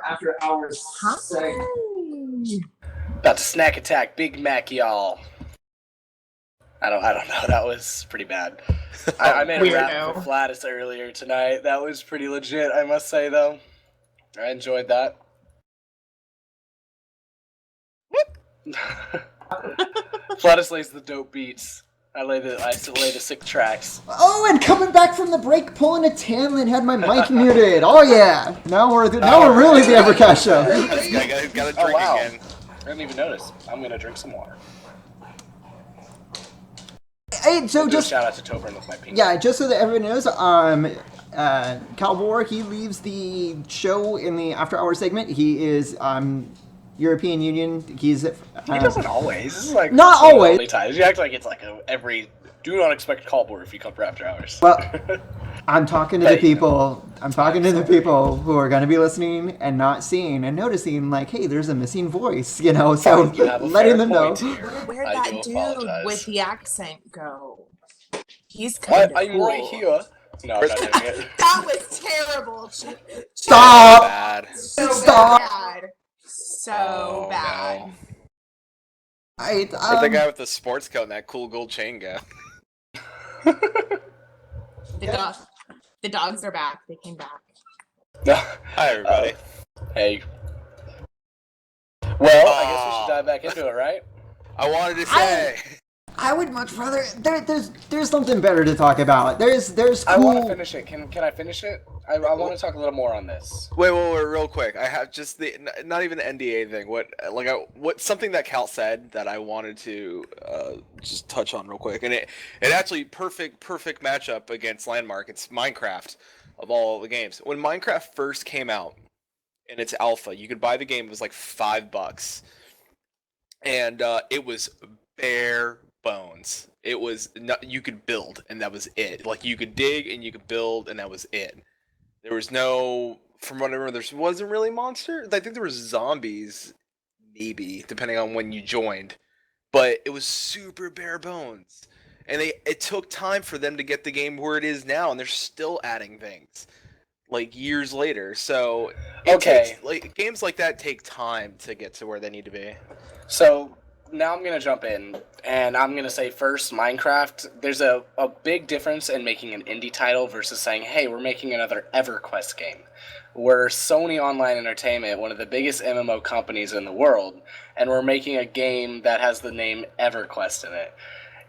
after hours segment. About to snack attack Big Mac, y'all. I don't know. That was pretty bad. I made a rap for Flatus earlier tonight. That was pretty legit, I must say, though. I enjoyed that. Flatus lays the dope beats. I lay the sick tracks. Oh, and coming back from the break, pulling a Tamlin, had my mic muted. Oh yeah, now we're really the EverCast show. Gotta drink again. I didn't even notice. I'm gonna drink some water. Hey, so just shout out to Tobin with my pink. Yeah, just so that everyone knows, Calvor, he leaves the show in the after hours segment. He is European Union. He's he doesn't always. This is like not always. Times. You act like it's like every. Do not expect a call board if you come for after hours. Well, I'm talking to the people. I'm talking to the people who are going to be listening and not seeing and noticing, like, hey, there's a missing voice, you know. So letting them know. Where'd that dude with the accent go? He's kind of I'm cool. right here. No, I'm not doing it. That was terrible. Stop! Bad. Stop! Bad. So bad. No. Or the guy with the sports coat and that cool gold chain guy. The dogs are back. They came back. Hi, everybody. Hey. Well, I guess we should dive back into it, right? I wanted to say. I would much rather. There's something better to talk about. There's cool. I want to finish it. Can I finish it? I want to talk a little more on this. Wait, real quick. I have just the not even the NDA thing. What something that Cal said that I wanted to just touch on real quick, and it actually perfect matchup against Landmark. It's Minecraft of all the games. When Minecraft first came out in its alpha, you could buy the game. It was like $5, and it was bare bones. It was you could build, and that was it. Like you could dig and you could build, and that was it. There was no, from what I remember, there wasn't really monsters. I think there was zombies, maybe, depending on when you joined. But it was super bare bones. And it took time for them to get the game where it is now, and they're still adding things, like, years later. So, games like that take time to get to where they need to be. So, now I'm going to jump in, and I'm going to say first, Minecraft, there's a big difference in making an indie title versus saying, hey, we're making another EverQuest game. We're Sony Online Entertainment, one of the biggest MMO companies in the world, and we're making a game that has the name EverQuest in it.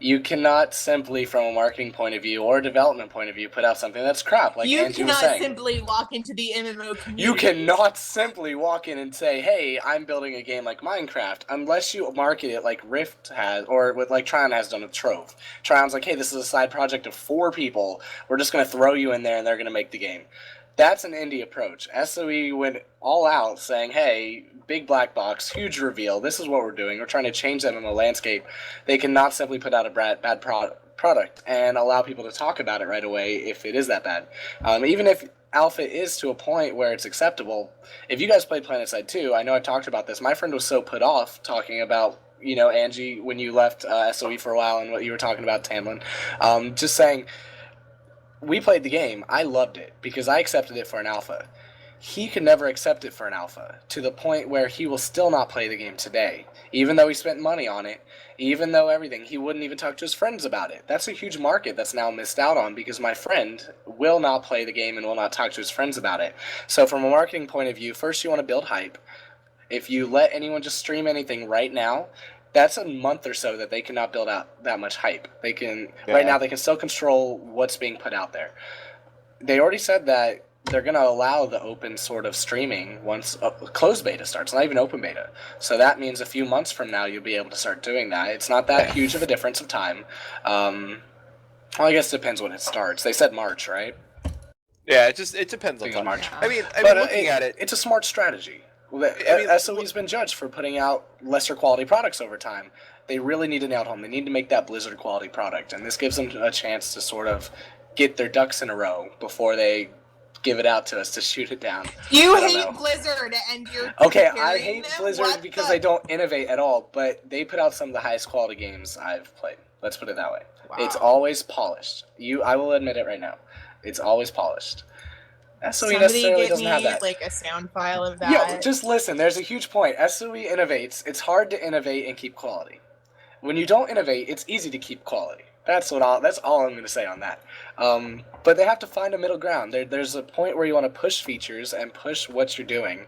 You cannot simply, from a marketing point of view or a development point of view, put out something that's crap, like Angie was saying. You cannot simply walk into the MMO community. You cannot simply walk in and say, hey, I'm building a game like Minecraft, unless you market it like Rift has, or with like Tryon has done with Trove. Tryon's like, hey, this is a side project of 4 people. We're just going to throw you in there and they're going to make the game. That's an indie approach. SOE went all out saying, hey, big black box, huge reveal, this is what we're doing. We're trying to change that in the landscape. They cannot simply put out a bad product and allow people to talk about it right away if it is that bad. Even if alpha is to a point where it's acceptable. If you guys played PlanetSide 2, I know I talked about this. My friend was so put off talking about, you know, Angie, when you left SOE for a while and what you were talking about, Tamlin. Just saying, we played the game. I loved it because I accepted it for an alpha. He could never accept it for an alpha, to the point where he will still not play the game today. Even though he spent money on it, even though everything, he wouldn't even talk to his friends about it. That's a huge market that's now missed out on because my friend will not play the game and will not talk to his friends about it. So from a marketing point of view, first you want to build hype. If you let anyone just stream anything right now, that's a month or so that they cannot build out that much hype. They can right now they can still control what's being put out there. They already said that they're going to allow the open sort of streaming once closed beta starts, not even open beta. So that means a few months from now you'll be able to start doing that. It's not that huge of a difference of time. Well, I guess it depends when it starts. They said March, right? Yeah, it depends on March. I mean, looking at it, it's a smart strategy. SOE's been judged for putting out lesser quality products over time. They really need to nail it home. They need to make that Blizzard quality product, and this gives them a chance to sort of get their ducks in a row before they give it out to us to shoot it down. You hate Blizzard and you're okay. I hate Blizzard because they don't innovate at all, but they put out some of the highest quality games I've played. Let's put it that way. Wow. It's always polished. I will admit it right now. It's always polished. SOE Somebody necessarily get doesn't have me that. like a sound file of that. Yeah, just listen. There's a huge point. SOE innovates. It's hard to innovate and keep quality. When you don't innovate, it's easy to keep quality. That's all I'm going to say on that. But they have to find a middle ground. There's a point where you want to push features and push what you're doing,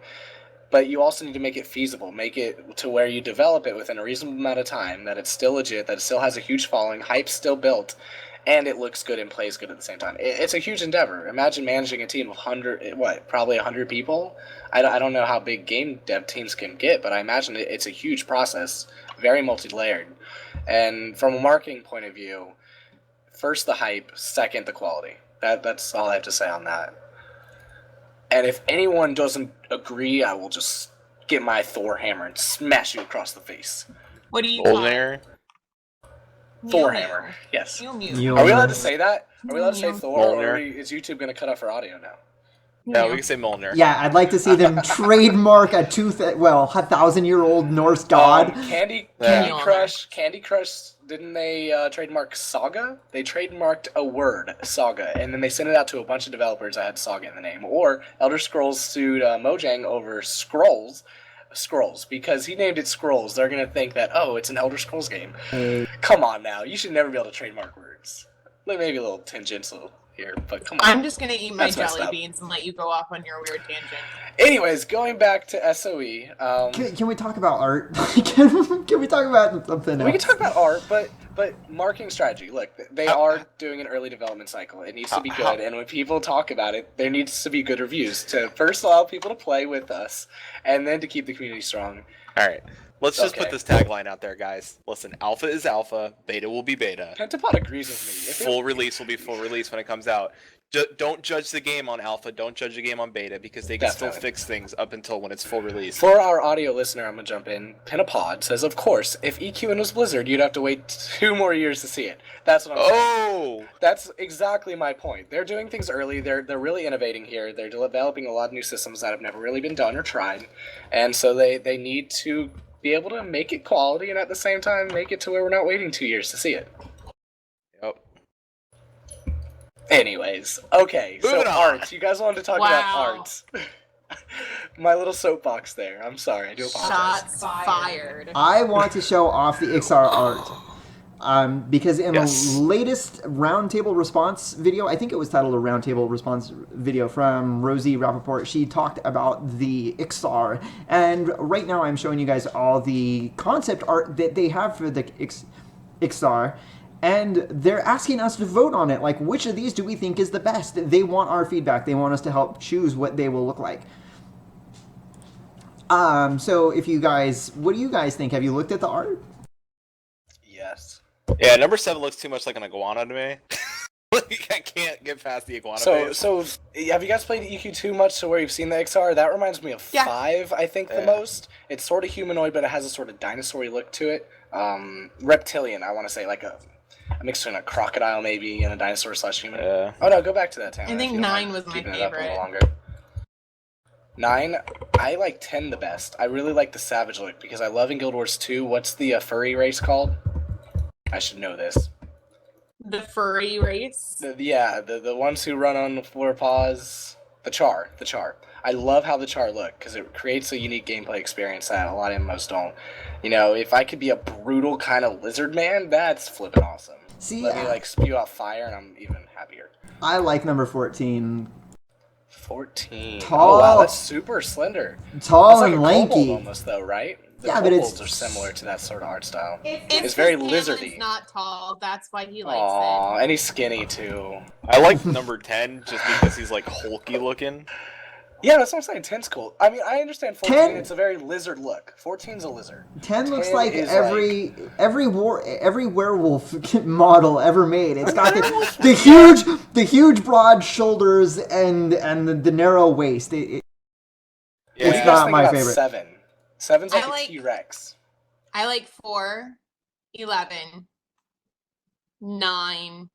but you also need to make it feasible. Make it to where you develop it within a reasonable amount of time, that it's still legit, that it still has a huge following, hype's still built, and it looks good and plays good at the same time. It's a huge endeavor. Imagine managing a team of probably 100 people. I don't know how big game dev teams can get, but I imagine it's a huge process, very multi-layered. And from a marketing point of view, first the hype, second the quality. That's all I have to say on that. And if anyone doesn't agree, I will just get my Thor hammer and smash you across the face. What do you call it? Thor hammer. Yes. Mew mew. Are we allowed to say that? Are we allowed to say Mew. Thor, or Mjolnir. is YouTube going to cut off our audio now? No, we can say Mjolnir. Yeah, I'd like to see them trademark a 1,000-year-old Norse god. Candy Yeah. Crush. Didn't they trademark Saga? They trademarked a word, Saga, and then they sent it out to a bunch of developers that had Saga in the name. Or Elder Scrolls sued Mojang over Scrolls, because he named it Scrolls. They're gonna think that, oh, it's an Elder Scrolls game. Come on now, you should never be able to trademark words. Maybe a little tangential here, but come on. I'm just gonna eat my That's messed jelly up. beans and let you go off on your weird tangent. Anyways, going back to SOE, Can we talk about art? can we talk about something else? we can talk about art, but marketing strategy. Look, they are doing an early development cycle. It needs to be good, and when people talk about it, there needs to be good reviews to first allow people to play with us, and then to keep the community strong. All right. Let's just Okay. put this tagline out there, guys. Listen, alpha is alpha, beta will be beta. Pentapod agrees with me. If Full release will be full release when it comes out. Don't judge the game on alpha, don't judge the game on beta, because they can still Definitely. fix things up until when it's full release. For our audio listener, I'm gonna jump in. Pentapod says, of course, if EQN was Blizzard, you'd have to wait 2 more years to see it. That's what I'm saying. Oh! That's exactly my point. They're doing things early. They're really innovating here. They're developing a lot of new systems that have never really been done or tried, and so they need to be able to make it quality and at the same time make it to where we're not waiting 2 years to see it. Yep. Anyways, okay, Moving so on. art. You guys wanted to talk Wow. about art. My little soapbox there. I'm sorry. I do apologize. Shots fired. I want to show off the XR art. Because in Yes. the latest roundtable response video, I think it was titled a roundtable response video from Rosie Rappaport, she talked about the XR. And right now I'm showing you guys all the concept art that they have for the XR. And they're asking us to vote on it. Like, which of these do we think is the best? They want our feedback. They want us to help choose what they will look like. So if you guys, what do you guys think? Have you looked at the art? Yes. Yeah, number 7 looks too much like an iguana to me. Like, I can't get past the iguana face. So have you guys played EQ2 much to where you've seen the XR? That reminds me of Yeah. 5, I think, the Yeah. most. It's sort of humanoid, but it has a sort of dinosaur-y look to it. Reptilian, I want to say, like a mix between a crocodile maybe and a dinosaur/human. Yeah. Oh no, go back to that 10. I think 9 was my keeping it up a little favorite. longer. 9, I like 10 the best. I really like the savage look because I love in Guild Wars 2. What's the furry race called? I should know this. The furry race. The ones who run on 4 paws. The Char. I love how the Char look because it creates a unique gameplay experience that a lot of MMOs don't. You know, if I could be a brutal kind of lizard man, that's flippin' awesome. See, Let me like spew out fire and I'm even happier. I like number 14. 14. Tall. Oh wow, that's super slender. Tall That's like and a kobold lanky. almost though, right? The Yeah, but it's- kobolds are similar to that sort of art style. It's very just lizardy. He's not tall. That's why he likes Aw, and he's skinny too. I like number 10 just because he's like hulky looking. Yeah, that's what I'm saying. 10's cool. I mean, I understand 14. 10 It's a very lizard look. 14's a lizard. 10 looks 10 like is every werewolf model ever made. It's got the huge broad shoulders and the narrow waist. What do you Yeah. guys not think my about favorite. 7? 7's like I a like- T-Rex. it. I like 4, 11, 9.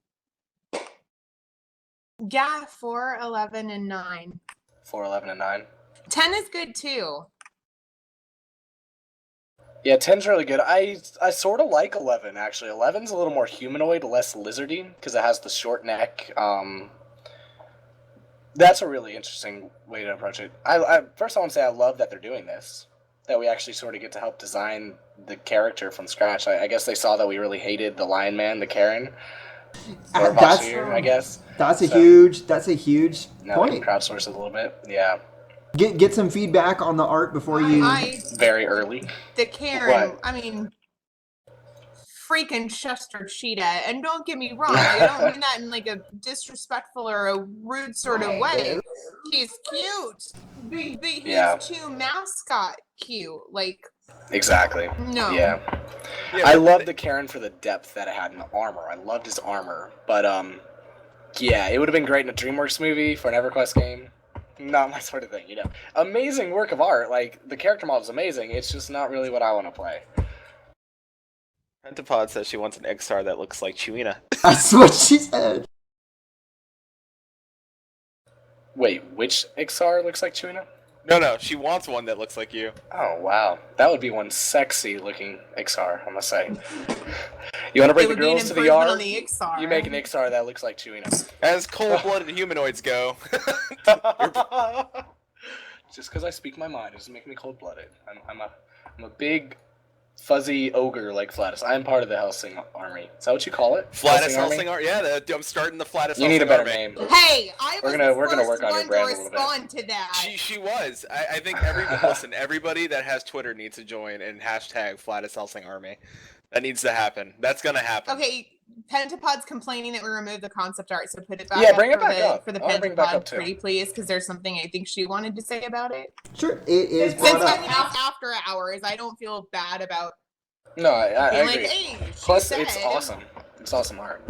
Yeah, 4, 11, and 9. 4, 11, and 9. 10 is good too. Yeah, 10's really good. I sort of like 11, actually. 11's a little more humanoid, less lizardy, because it has the short neck. That's a really interesting way to approach it. First I want to say I love that they're doing this. That we actually sort of get to help design the character from scratch. I guess they saw that we really hated the Lion Man, the Karen, or That's Bashir, I guess. that's a So, huge now we point. can crowdsource it a little bit. Yeah, Get some feedback on the art before you. very early. The Karen, What? I mean, freaking Chester Cheetah. And don't get me wrong, I don't mean that in like a disrespectful or a rude sort of way. He's cute. But he's Yeah. too mascot cute. Like, Exactly. no. Yeah. I love the Karen for the depth that it had in the armor. I loved his armor, but yeah, it would have been great in a DreamWorks movie for an EverQuest game. Not my sort of thing, you know. Amazing work of art. Like the character model is amazing. It's just not really what I want to play. Pentapod says she wants an XR that looks like Chewina. That's what she said. Wait, which XR looks like Chewina? No, she wants one that looks like you. Oh wow, that would be one sexy looking XR, I must say. You want to bring the girls to the yard? On the XR. You make an XR that looks like Chewina. As cold-blooded humanoids go. Just because I speak my mind doesn't make me cold-blooded. I'm a big fuzzy ogre like Flatus. I am part of the Helsing Army. Is that what you call it? Flatus Helsing Army? Yeah, I'm starting the Flatus Helsing Army. You need a better name. Hey, I was We're gonna the work on your first brand one a to little bit. respond to that. She was. I think everybody that has Twitter needs to join and hashtag Flatus Helsing Army. That needs to happen. That's gonna happen. Okay, Pentapod's complaining that we removed the concept art, so put it back Yeah, up bring it for back the, up. for the I wanna bring it back Pentapod, up, too. pretty please, because there's something I think she wanted to say about it. Sure, it is Since brought I mean, up. it's after hours, I don't feel bad about No, I being agree. like, hey, she Plus, said. it's awesome. It's awesome art.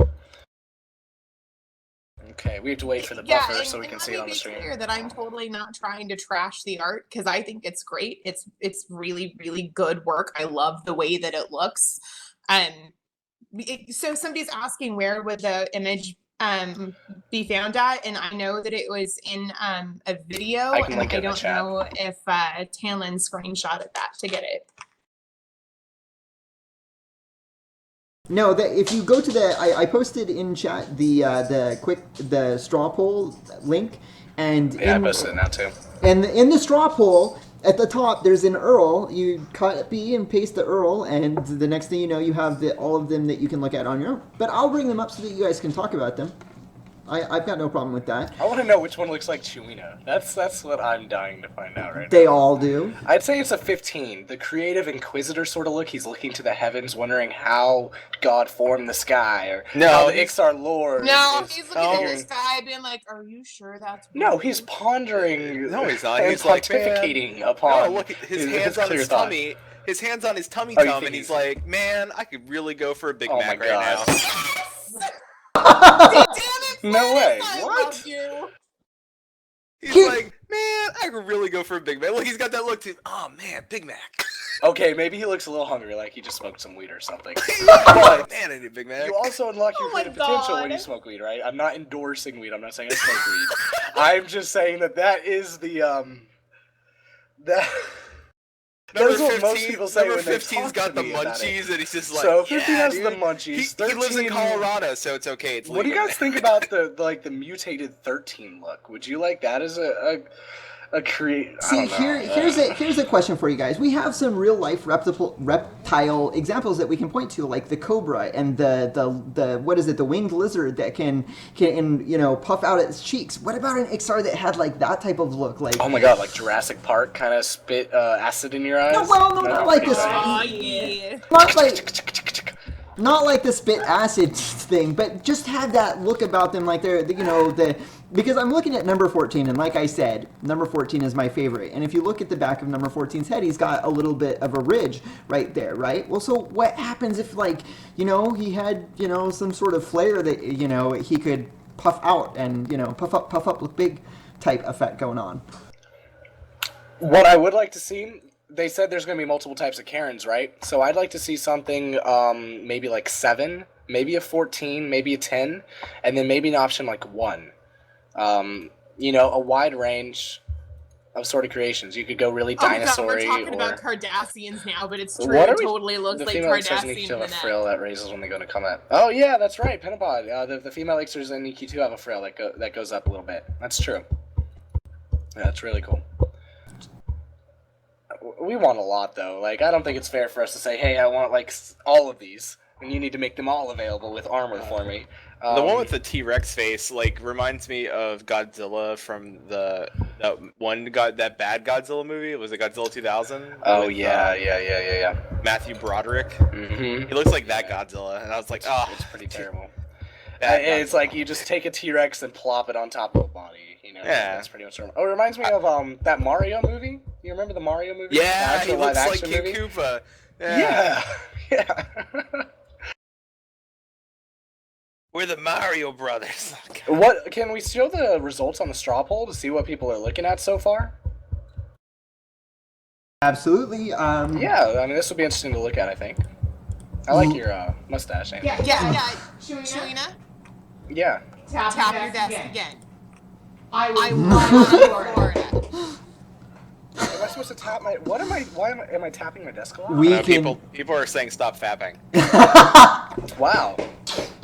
Okay, we have to wait for the Yeah, buffer and, so we and can let see me it on the be stream. clear that I'm totally not trying to trash the art because I think it's great. It's really really good work. I love the way that it looks. So somebody's asking where would the image be found at, and I know that it was in a video, I can and link it I in the don't chat. know if Tanlin screenshotted that to get it. No, if you go to I posted in chat the straw poll link, and Yeah, I posted it now too. and in the straw poll at the top there's an URL. You copy and paste the URL, and the next thing you know, you have all of them that you can look at on your own. But I'll bring them up so that you guys can talk about them. I've got no problem with that. I want to know which one looks like Chewina. That's what I'm dying to find out right They now. all do. I'd say it's a 15. The creative inquisitor sort of look. He's looking to the heavens, wondering how God formed the sky, or how the Ixar Lord. No, is he's looking at the figuring- sky, being like, "Are you sure that's?" No, right?" he's pondering. No, he's not. and He's like, pontificating man. upon. No, look, his hands on clear his thought. tummy. His hands on his tummy Oh, you tum, think and he's he's- like, man, I could really go for a Big Oh Mac my right God. now. Damn it! No way. I What? love you. He's like, man, I could really go for a Big Mac. Look, he's got that look too. Oh man, Big Mac. Okay, maybe he looks a little hungry, like he just smoked some weed or something. But man, I need a Big Mac. You also unlock your Oh my creative potential when God. you smoke weed, right? I'm not endorsing weed. I'm not saying I smoke weed. I'm just saying that is the that. Number That's what most 15, people say number when they 15's talk got to the me about munchies, and he's just like, So 15 yeah, has dude. the munchies. He lives in 13 Colorado, so it's okay. It's What do you legal. guys think about the mutated 13 look? Would you like that as a create? See, here's a question for you guys. We have some real life reptile examples that we can point to, like the cobra and the what is it, the winged lizard that can puff out its cheeks. What about an Ixar that had like that type of look? Like, Oh my god, like Jurassic Park kind of spit acid in your eyes? no, well, no, That'd not be like pretty this. nice. Oh yeah. Not like the spit acid thing, but just have that look about them, like they're because I'm looking at number 14, and like I said, number 14 is my favorite. And if you look at the back of number 14's head, he's got a little bit of a ridge right there, right? Well, so what happens if he had some sort of flare that he could puff out and puff up, look big type effect going on? What I would like to see, they said there's going to be multiple types of Karens, right? So I'd like to see something maybe like 7, maybe a 14, maybe a 10, and then maybe an option like 1. A wide range Sort of Creations. You could go really Oh god, dinosaur-y we're talking or about Cardassians now, but it's true. What are It we- totally looks the like female Ixters in Cardassian EQ have a in frill that raises when they go to combat. Oh yeah, that's right, Penapod. The female Ixters in EQ2 have a frill that goes up a little bit. That's true. Yeah, that's really cool. We want a lot though. Like, I don't think it's fair for us to say, hey, I want like all of these, and you need to make them all available with armor for me. The one with the T-Rex face like reminds me of Godzilla from that bad Godzilla movie. Was it Godzilla 2000? Oh with, yeah. Matthew Broderick. Mm-hmm. He looks like that Godzilla, and I was like, oh, It's pretty terrible. Bad It's Godzilla. like you just take a T-Rex and plop it on top of a body. You know, Yeah. That's pretty much. Oh, it reminds me of that Mario movie. You remember the Mario movie? The Yeah, actual he looks like live-action King movie? Koopa. Yeah. We're the Mario Brothers. What can we show the results on the straw poll to see what people are looking at so far? Absolutely. Yeah, I mean this would be interesting to look at. I think. I like your mustache, Amy. Yeah. Shuina, Yeah. tap your desk again. I I would want Florida. Am I supposed to tap my? What am I? Why am I tapping my desk a lot? We can. People are saying stop fapping. Wow.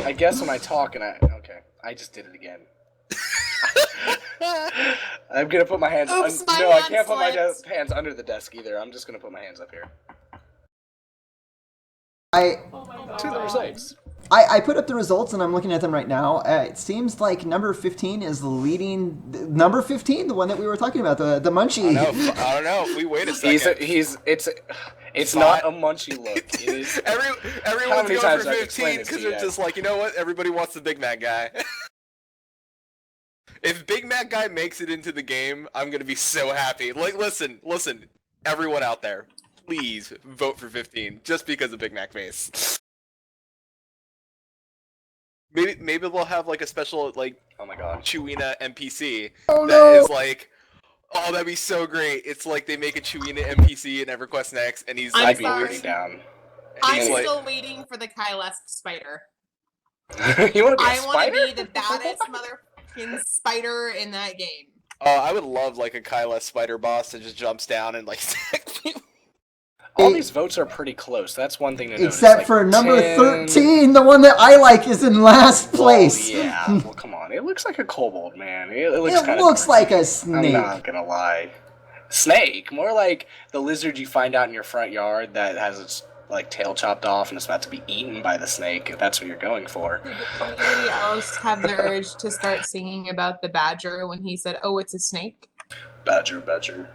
I guess when I talk and I just did it again. I'm gonna put my hands. Oops, my no, I hand can't put my slipped. hands under the desk either. I'm just gonna put my hands up here. To the results. I put up the results and I'm looking at them right now. It seems like number 15 is the leading. Number 15, the one that we were talking about, the munchie. I don't know. If we wait a second. It's not a munchie look. It is. Everyone's many going times for I've explained 15 this to because you they're guys? just like, you know what? Everybody wants the Big Mac guy. If Big Mac guy makes it into the game, I'm gonna be so happy. Like, listen, everyone out there, please vote for 15 just because of Big Mac face. Maybe they'll have like a special like Oh my god. Chewina NPC Oh, that no. is like, oh, that'd be so great. It's like they make a Chewina NPC in EverQuest Next, and he's I'm I'd be sorry. pretty down. I'm He's like- still waiting for the Kylesque spider. You want to be a I want spider? to be the baddest motherfucking spider in that game. I would love like a Kyla spider boss that just jumps down and like. All It- these votes are pretty close. That's one thing to notice. Except Like for number 10 13, the one that I like, is in last place. Oh, yeah. Well, come on. It looks like a kobold, man. It looks It kind looks of. like a I'm snake. not gonna lie. Snake, more like the lizard you find out in your front yard that has its like tail chopped off and it's about to be eaten by the snake. If that's what you're going for. Did anybody else have the urge to start singing about the badger when he said, "Oh, it's a snake"? Badger. Badger.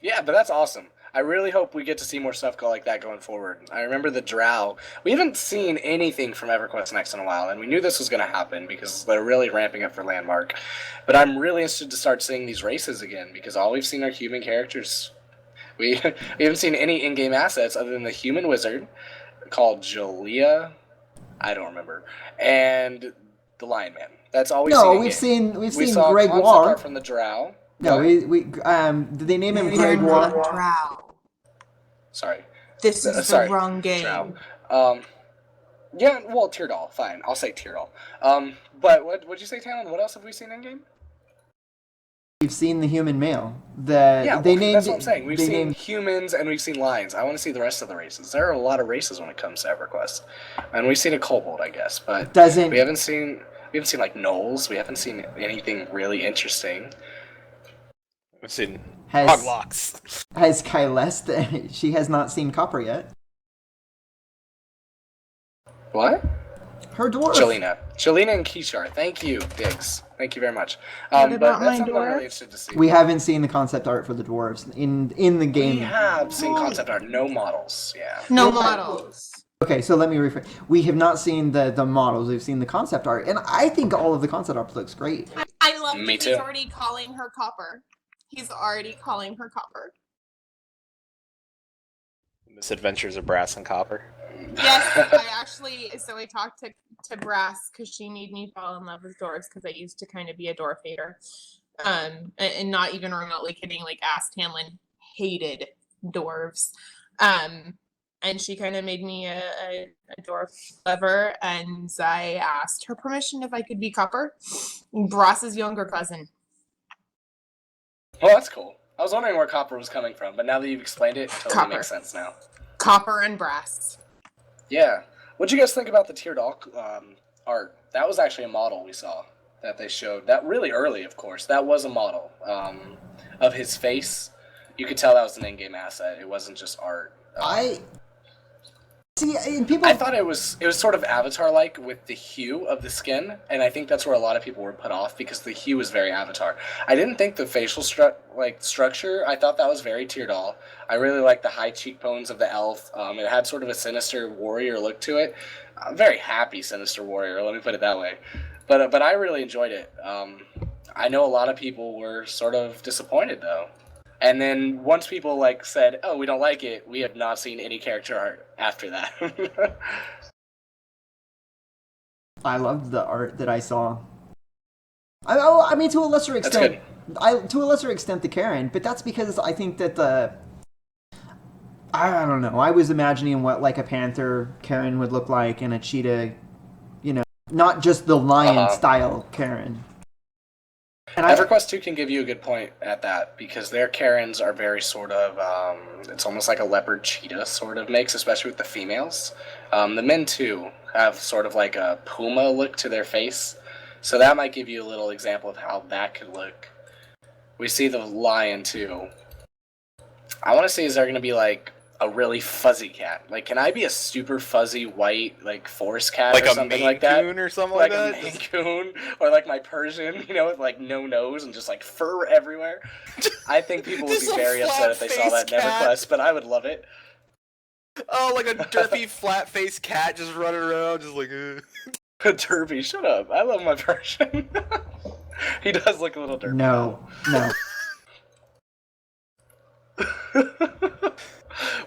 Yeah, but that's awesome. I really hope we get to see more stuff go like that going forward. I remember the Drow. We haven't seen anything from EverQuest Next in a while, and we knew this was going to happen because they're really ramping up for Landmark. But I'm really interested to start seeing these races again because all we've seen are human characters. We haven't seen any in-game assets other than the human wizard called Jolia. I don't remember. And the Lion Man. That's all we've seen. No, in-game. we've We seen saw concept Gregoire. art from the Drow. No, What? did they name him They're not Gregoire? Drow. Sorry. This is Sorry, the wrong game. Drow. Yeah, well, Teardoll, fine. I'll say Teardoll. But what'd you say, Talon? What else have we seen in game? We've seen the human male. Yeah, They well, named. that's what I'm saying. We've they seen named- humans and we've seen lions. I want to see the rest of the races. There are a lot of races when it comes to EverQuest, and we've seen a kobold, I guess, but Doesn't we haven't seen like gnolls. We haven't seen anything really interesting. I've seen Has- Hoglocks. has Kylest? She has not seen Copper yet. What? Her dwarf. Shalina and Kishar. Thank you, Diggs. Thank you very much. What But about that's my something I'm dwarf? really interested to see. We haven't seen the concept art for the dwarves in the We game. have seen concept art, no models. Yeah. No models. Okay, so let me rephrase. We have not seen the models. We've seen the concept art, and I think all of the concept art looks great. I love Me that too. he's already calling her Copper. He's already calling her Copper. Misadventures of Brass and Copper. Yes, I talked to Brass because she made me fall in love with dwarves because I used to kind of be a dwarf hater. And not even remotely kidding, like Ass Tamlin hated dwarves. And and she kind of made me a dwarf lever, and I asked her permission if I could be Copper, Brass's younger cousin. Well, that's cool. I was wondering where Copper was coming from, but now that you've explained it, it totally Copper. makes sense now. Copper and Brass. Yeah. What'd you guys think about the Teardog art? That was actually a model we saw that they showed. That really early, of course. That was a model of his face. You could tell that was an in-game asset. It wasn't just art. I see, and people. I thought it was sort of Avatar-like with the hue of the skin, and I think that's where a lot of people were put off because the hue was very Avatar. I didn't think the facial structure. I thought that was very Teardoll. I really liked the high cheekbones of the elf. It had sort of a sinister warrior look to it. A very happy sinister warrior. Let me put it that way. But I really enjoyed it. I know a lot of people were sort of disappointed though. And then once people said, "Oh, we don't like it," we have not seen any character art after that. I loved the art that I saw. I mean, to a lesser extent, to a lesser extent, the Karen, but that's because I think that I don't know. I was imagining what a panther Karen would look like and a cheetah, not just the lion style Karen. And EverQuest 2 can give you a good point at that, because their Karens are very sort of, it's almost like a leopard cheetah sort of mix, especially with the females. The men too have sort of like a puma look to their face, so that might give you a little example of how that could look. We see the lion too. I want to see, is there going to be a really fuzzy cat? Can I be a super fuzzy white forest cat or something like that? Like a Maine Coon or something like that? Like a Maine Coon, or my Persian, with no nose and just fur everywhere. I think people would be very upset if they saw that in EverQuest, but I would love it. Oh, like a derpy flat-faced cat just running around, just A derpy, shut up. I love my Persian. He does look a little derpy. No.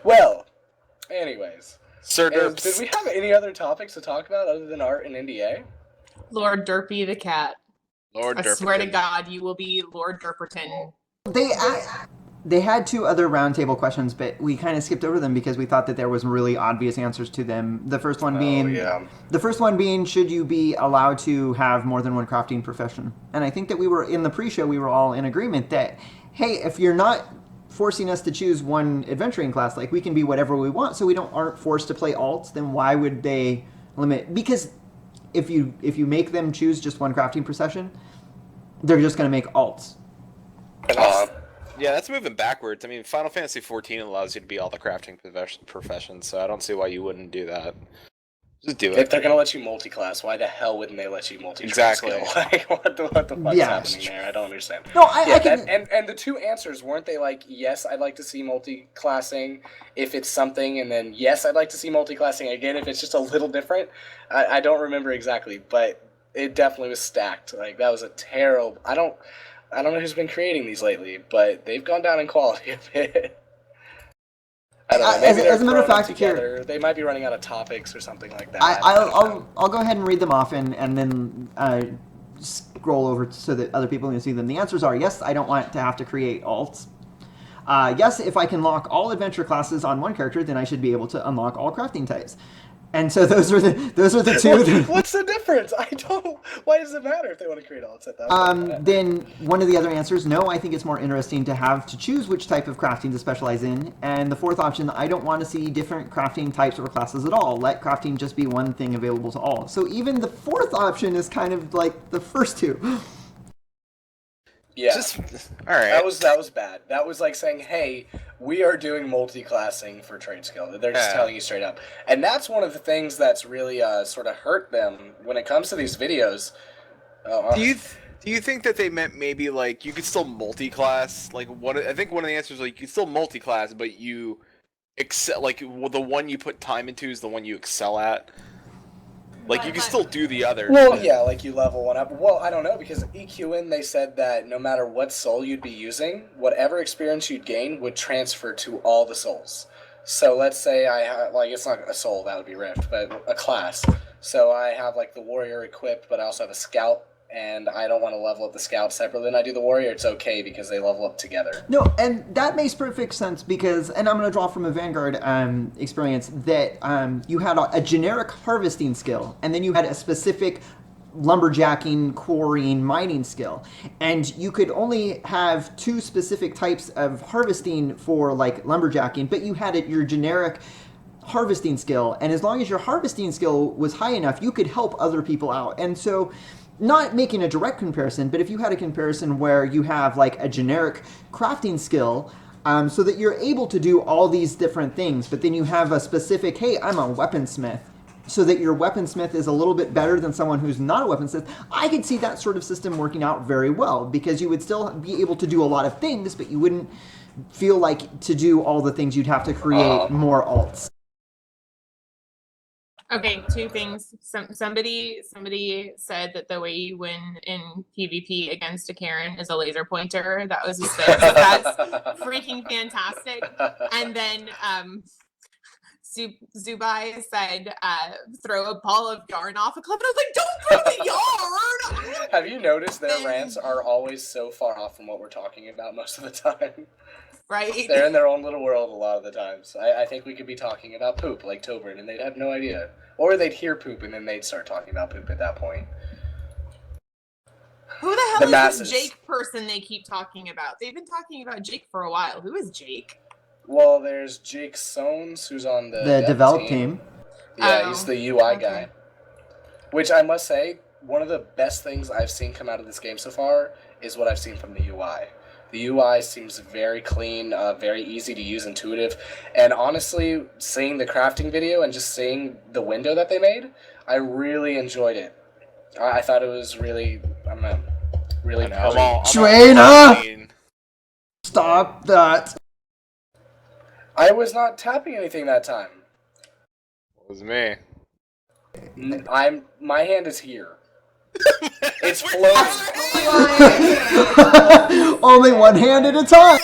Well, anyways. Sir Derps. Did we have any other topics to talk about other than art and NDA? Lord Derpy the cat. Lord I Derperton. swear to God, you will be Lord Derperton. They had two other roundtable questions, but we kind of skipped over them because we thought that there was really obvious answers to them. The first one being, should you be allowed to have more than one crafting profession? And I think that we were in the pre-show, we were all in agreement that, hey, if you're not forcing us to choose one adventuring class, we can be whatever we want, so we aren't forced to play alts, then why would they limit? Because if you make them choose just one crafting profession, they're just going to make alts. Yeah, that's moving backwards. I mean, Final Fantasy XIV allows you to be all the crafting professions, so I don't see why you wouldn't do that. Just do it. If they're gonna let you multi-class, why the hell wouldn't they let you Exactly. What the fuck's happening there? I don't understand. No, I can... and the two answers, weren't they yes, I'd like to see multi-classing if it's something, and then yes, I'd like to see multi-classing again if it's just a little different? I don't remember exactly, but it definitely was stacked. That was a terrible... I don't know who's been creating these lately, but they've gone down in quality a bit. I don't know. Maybe as a matter of fact, together. They might be running out of topics or something like that. I'll go ahead and read them off and then scroll over so that other people can see them. The answers are yes, I don't want to have to create alts. Yes, if I can lock all adventure classes on one character, then I should be able to unlock all crafting types. And so those are the two. What's the difference? I don't. Why does it matter if they want to create alts at that? Then one of the other answers, no, I think it's more interesting to have to choose which type of crafting to specialize in. And the fourth option, I don't want to see different crafting types or classes at all. Let crafting just be one thing available to all. So even the fourth option is kind of like the first two. Yeah. All right. That was bad. That was like saying, hey, we are doing multi-classing for trade skill. They're just telling you straight up. And that's one of the things that's really sort of hurt them when it comes to these videos. Do you think that they meant maybe you could still multi-class? I think one of the answers you could still multi-class, but you excel. The one you put time into is the one you excel at. You can still do the other. Well, yeah, you level one up. Well, I don't know, because EQN, they said that no matter what soul you'd be using, whatever experience you'd gain would transfer to all the souls. So let's say I have, it's not a soul, that would be Rift, but a class. So I have, the warrior equipped, but I also have a scout and I don't want to level up the scout separately than I do the warrior, it's okay because they level up together. No, and that makes perfect sense because, and I'm going to draw from a Vanguard experience, that you had a generic harvesting skill, and then you had a specific lumberjacking, quarrying, mining skill. And you could only have 2 specific types of harvesting for, like, lumberjacking, but you had your generic harvesting skill, and as long as your harvesting skill was high enough, you could help other people out. And so, not making a direct comparison, but if you had a comparison where you have like a generic crafting skill, so that you're able to do all these different things, but then you have a specific, hey, I'm a weaponsmith, so that your weaponsmith is a little bit better than someone who's not a weaponsmith, I could see that sort of system working out very well, because you would still be able to do a lot of things, but you wouldn't feel like to do all the things you'd have to create more alts. Okay, 2 things. Somebody said that the way you win in PvP against a Karen is a laser pointer. That was his fix. That's freaking fantastic. And then Zubai said, throw a ball of yarn off a cliff. And I was like, don't throw the yarn! Have you noticed their rants are always so far off from what we're talking about most of the time? Right? They're in their own little world a lot of the times. I think we could be talking about poop, like Tobin, and they'd have no idea. Or they'd hear poop, and then they'd start talking about poop at that point. Who the hell is this Jake person they keep talking about? They've been talking about Jake for a while. Who is Jake? Well, there's Jake Soanes, who's on the develop team. Yeah, he's the UI guy. Which I must say, one of the best things I've seen come out of this game so far is what I've seen from the UI. The UI seems very clean, very easy to use, intuitive, and honestly, seeing the crafting video and just seeing the window that they made, I really enjoyed it. I thought it was really, I don't know, really pretty. Trainer! Stop that! I was not tapping anything that time. It was me. My hand is here. It's floating. Only one hand at a time.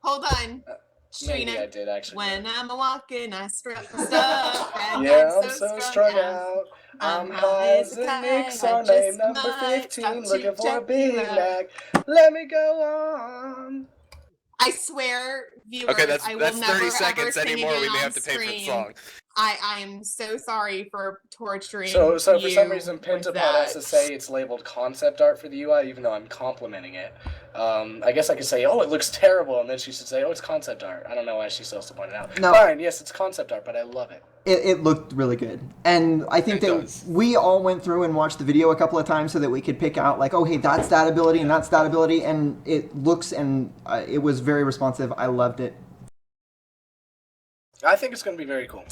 Hold on. Maybe I did actually. When I'm walking, I strut my stuff. Yeah, I'm so strung out. I'm high as a mixer, name number 15, looking for a Big Mac. Let me go on. I swear, viewers, okay, that's I will 30 never, seconds anymore. We may have to pay stream. for the song. I am so sorry for torturing So for you some reason, Pentapod has to say it's labeled concept art for the UI, even though I'm complimenting it. I guess I could say, oh, it looks terrible, and then she should say, oh, it's concept art. I don't know why she still has to point it out. No. Fine, yes, it's concept art, but I love it. It looked really good. And I think we all went through and watched the video a couple of times so that we could pick out, like, oh, hey, that's that ability and that's that ability, and it looks, and it was very responsive. I loved it. I think it's going to be very cool.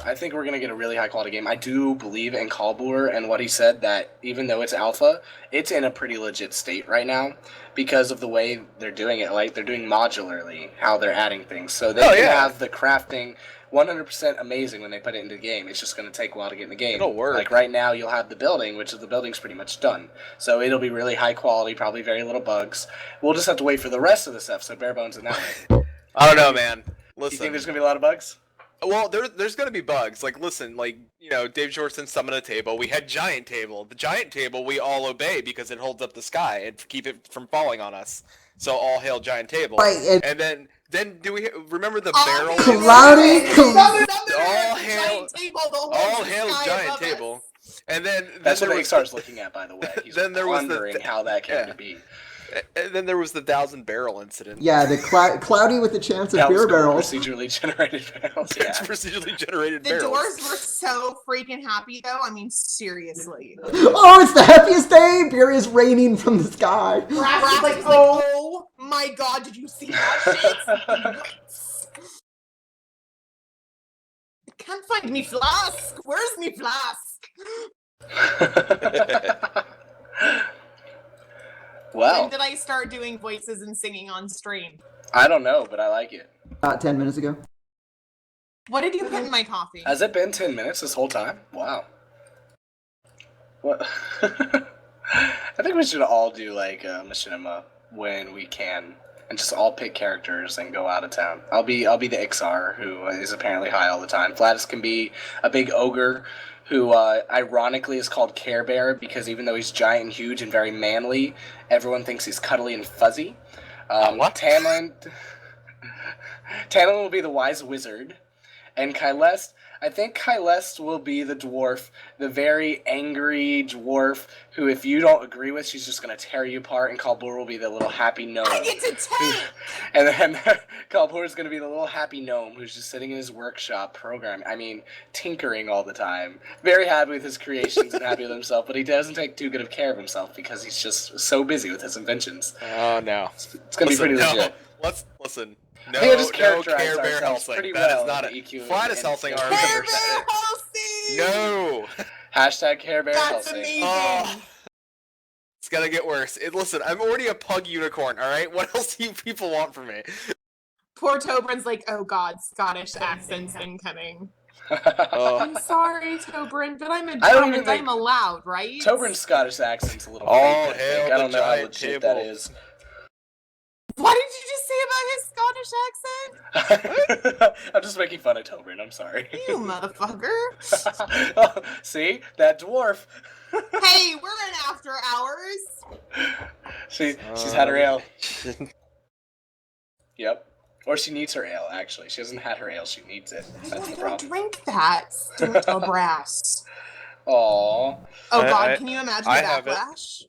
I think we're going to get a really high-quality game. I do believe in Kalbur and what he said, that even though it's alpha, it's in a pretty legit state right now because of the way they're doing it. Like, they're doing modularly, how they're adding things. So they can have the crafting 100% amazing when they put it into the game. It's just going to take a while to get in the game. It'll work. Like, right now, you'll have the building, which the building's pretty much done. So it'll be really high quality, probably very little bugs. We'll just have to wait for the rest of the stuff, so bare bones in that way. I don't know, man. Listen. You think there's going to be a lot of bugs? Well, there's going to be bugs. Like, listen, like, you know, Dave Jordan summoned a table. We had giant table. The giant table we all obey because it holds up the sky and keep it from falling on us. So all hail giant table. Right, and then do we remember the barrel? All hail giant table. And then that's what Star's looking at, by the way. He's wondering how that came to be. And then there was the 1,000-barrel incident. Yeah, the cloudy with the chance of beer barrels. Procedurally generated barrels. Yeah. It's procedurally generated the barrels. The doors were so freaking happy, though. I mean, seriously. Oh, it's the happiest day! Beer is raining from the sky. Brass like, oh my god, did you see that shit? I can't find me flask. Where's me flask? Well, when did I start doing voices and singing on stream? I don't know, but I like it. 10 minutes ago. What did you put in my coffee? Has it been 10 minutes this whole time? Wow. What? I think we should all do like machinima when we can, and just all pick characters and go out of town. I'll be the Ixar, who is apparently high all the time. Flatus can be a big ogre, who ironically is called Care Bear because even though he's giant and huge and very manly, everyone thinks he's cuddly and fuzzy. What? Tanlin will be the wise wizard, and Kylest, I think Kylest will be the dwarf, the very angry dwarf who, if you don't agree with, she's just going to tear you apart, and Kalbur will be the little happy gnome. I get to take! And then Kalbur is going to be the little happy gnome who's just sitting in his workshop tinkering all the time. Very happy with his creations and happy with himself, but he doesn't take too good of care of himself because he's just so busy with his inventions. Oh, no. It's going to be pretty legit. Let's listen. I think I just No characterized Care Bear ourselves Helsing. pretty That well is not in a EQ Flatus and Helsing. Are Care Bear Helsing! No. Hashtag Care Bear That's Helsing. amazing! Oh. It's gonna get worse. Listen, I'm already a pug unicorn. All right. What else do you people want from me? Poor Tobrin's like, oh god, Scottish accent's incoming. Oh. I'm sorry, Tobrin, but I'm think- allowed, right? Tobrin's Scottish accent's a little Oh, fake, I think. hail I the don't know how giant legit table. that is. What did you just say about his Scottish accent? I'm just making fun of Tobrin, I'm sorry. You motherfucker. See? That dwarf. Hey, we're in after hours. She's had her ale. Yep. Or she needs her ale, actually. She hasn't had her ale, she needs it. That's the I don't problem. drink that. Stinto brass. Aww. Oh god, I- can you imagine I the have it. backlash?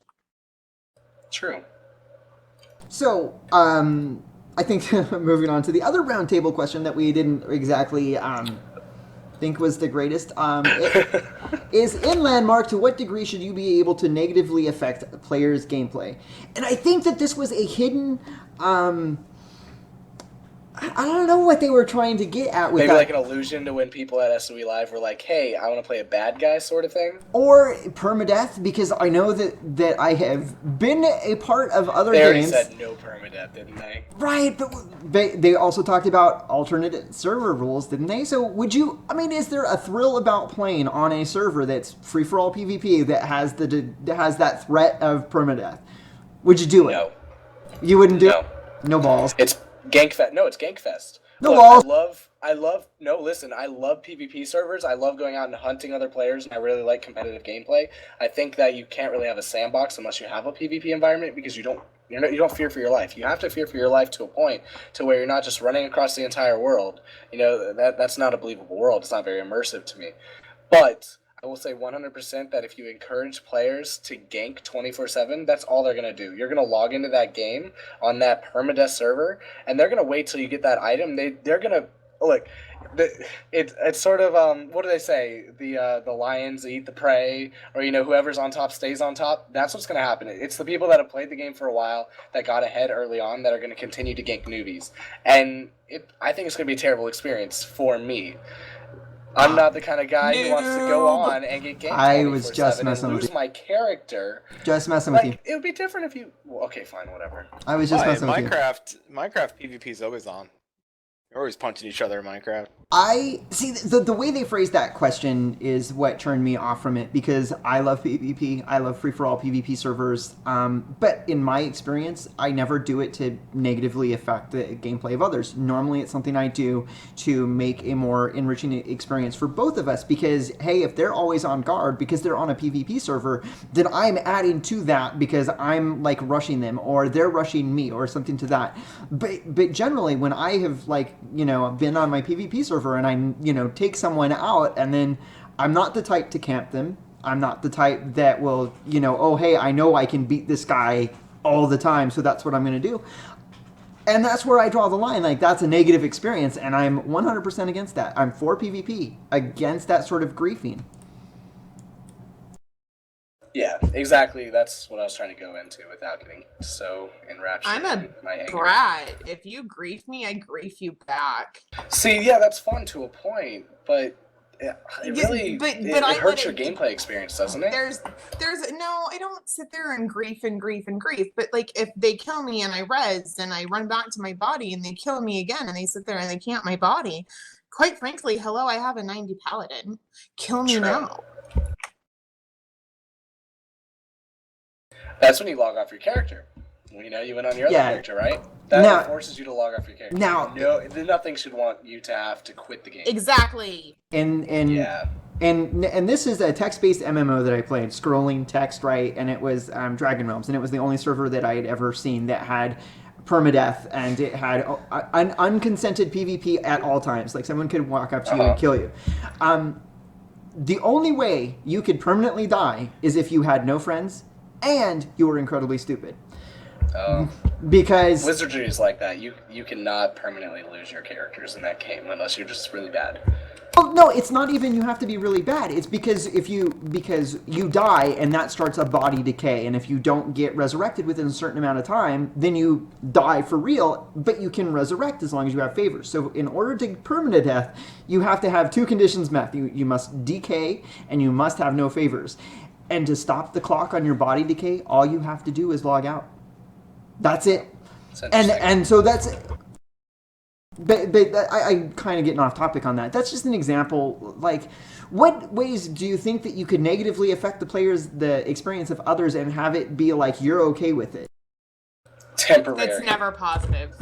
True. So, I think moving on to the other roundtable question that we didn't exactly think was the greatest. Is in Landmark, to what degree should you be able to negatively affect a player's gameplay? And I think that this was a hidden... I don't know what they were trying to get at with Maybe that. like an allusion to when people at SOE Live were like, hey, I want to play a bad guy sort of thing. Or permadeath, because I know that I have been a part of other They already games. said no permadeath, didn't they? Right, but they also talked about alternate server rules, didn't they? So would you, I mean, is there a thrill about playing on a server that's free-for-all PvP that has that threat of permadeath? Would you do it? No. You wouldn't do No. it? No balls. It's Gankfest. No, it's Gankfest. No Look, balls. I love PvP servers. I love going out and hunting other players, and I really like competitive gameplay. I think that you can't really have a sandbox unless you have a PvP environment because you don't fear for your life. You have to fear for your life to a point to where you're not just running across the entire world. You know, that's not a believable world. It's not very immersive to me. But I will say 100% that if you encourage players to gank 24/7, that's all they're going to do. You're going to log into that game on that permadeath server, and they're going to wait till you get that item. They're going to look. It's sort of what do they say? The lions eat the prey, or whoever's on top stays on top. That's what's going to happen. It's the people that have played the game for a while that got ahead early on that are going to continue to gank newbies, and I think it's going to be a terrible experience for me. I'm not the kind of guy who wants to go on and get ganked. I was just 24/7 messing and with lose you. my character. Just messing with you. It would be different if you. Well, okay, fine, whatever. I was just Why? messing with you. Minecraft PvP is always on. You're always punching each other in Minecraft. I see the way they phrased that question is what turned me off from it because I love PvP. I love free-for-all PvP servers. But in my experience, I never do it to negatively affect the gameplay of others. Normally, it's something I do to make a more enriching experience for both of us because, hey, if they're always on guard because they're on a PvP server, then I'm adding to that because I'm, like, rushing them or they're rushing me or something to that. But generally, when I have, like, been on my PvP server and I, take someone out and then I'm not the type to camp them. I'm not the type that will, oh, hey, I know I can beat this guy all the time, so that's what I'm going to do. And that's where I draw the line. Like, that's a negative experience, and I'm 100% against that. I'm for PvP, against that sort of griefing. Yeah, exactly. That's what I was trying to go into without getting so enraptured. I'm a in my anger. brat. If you grief me, I grief you back. See, yeah, that's fun to a point, but it Yeah, really but it I hurts let your it- gameplay experience, doesn't it? There's no, I don't sit there and grief, but like if they kill me and I res and I run back to my body and they kill me again and they sit there and they camp my body, quite frankly, hello, I have a 90 paladin. Kill me True. now. That's when you log off your character. You went on your other Yeah. character, right? That Now- forces you to log off your character. now- Nothing should want you to have to quit the game. Exactly. And Yeah. And this is a text-based MMO that I played, scrolling text, right? And it was Dragon Realms, and it was the only server that I had ever seen that had permadeath, and it had an unconsented PvP at all times. Like, someone could walk up to you and kill you. The only way you could permanently die is if you had no friends and you were incredibly stupid. Because Wizardry is like that. You cannot permanently lose your characters in that game unless you're just really bad. well, no, it's not even you have to be really bad. It's because you die and that starts a body decay, and if you don't get resurrected within a certain amount of time, then you die for real. But you can resurrect as long as you have favors. So in order to permanent death, you have to have two conditions met. You must decay and you must have no favors. And to stop the clock on your body decay, all you have to do is log out. That's it. And so that's. But I kind of getting off topic on that. That's just an example. Like, what ways do you think that you could negatively affect the experience of others and have it be like you're okay with it? Temporary. It's never positive.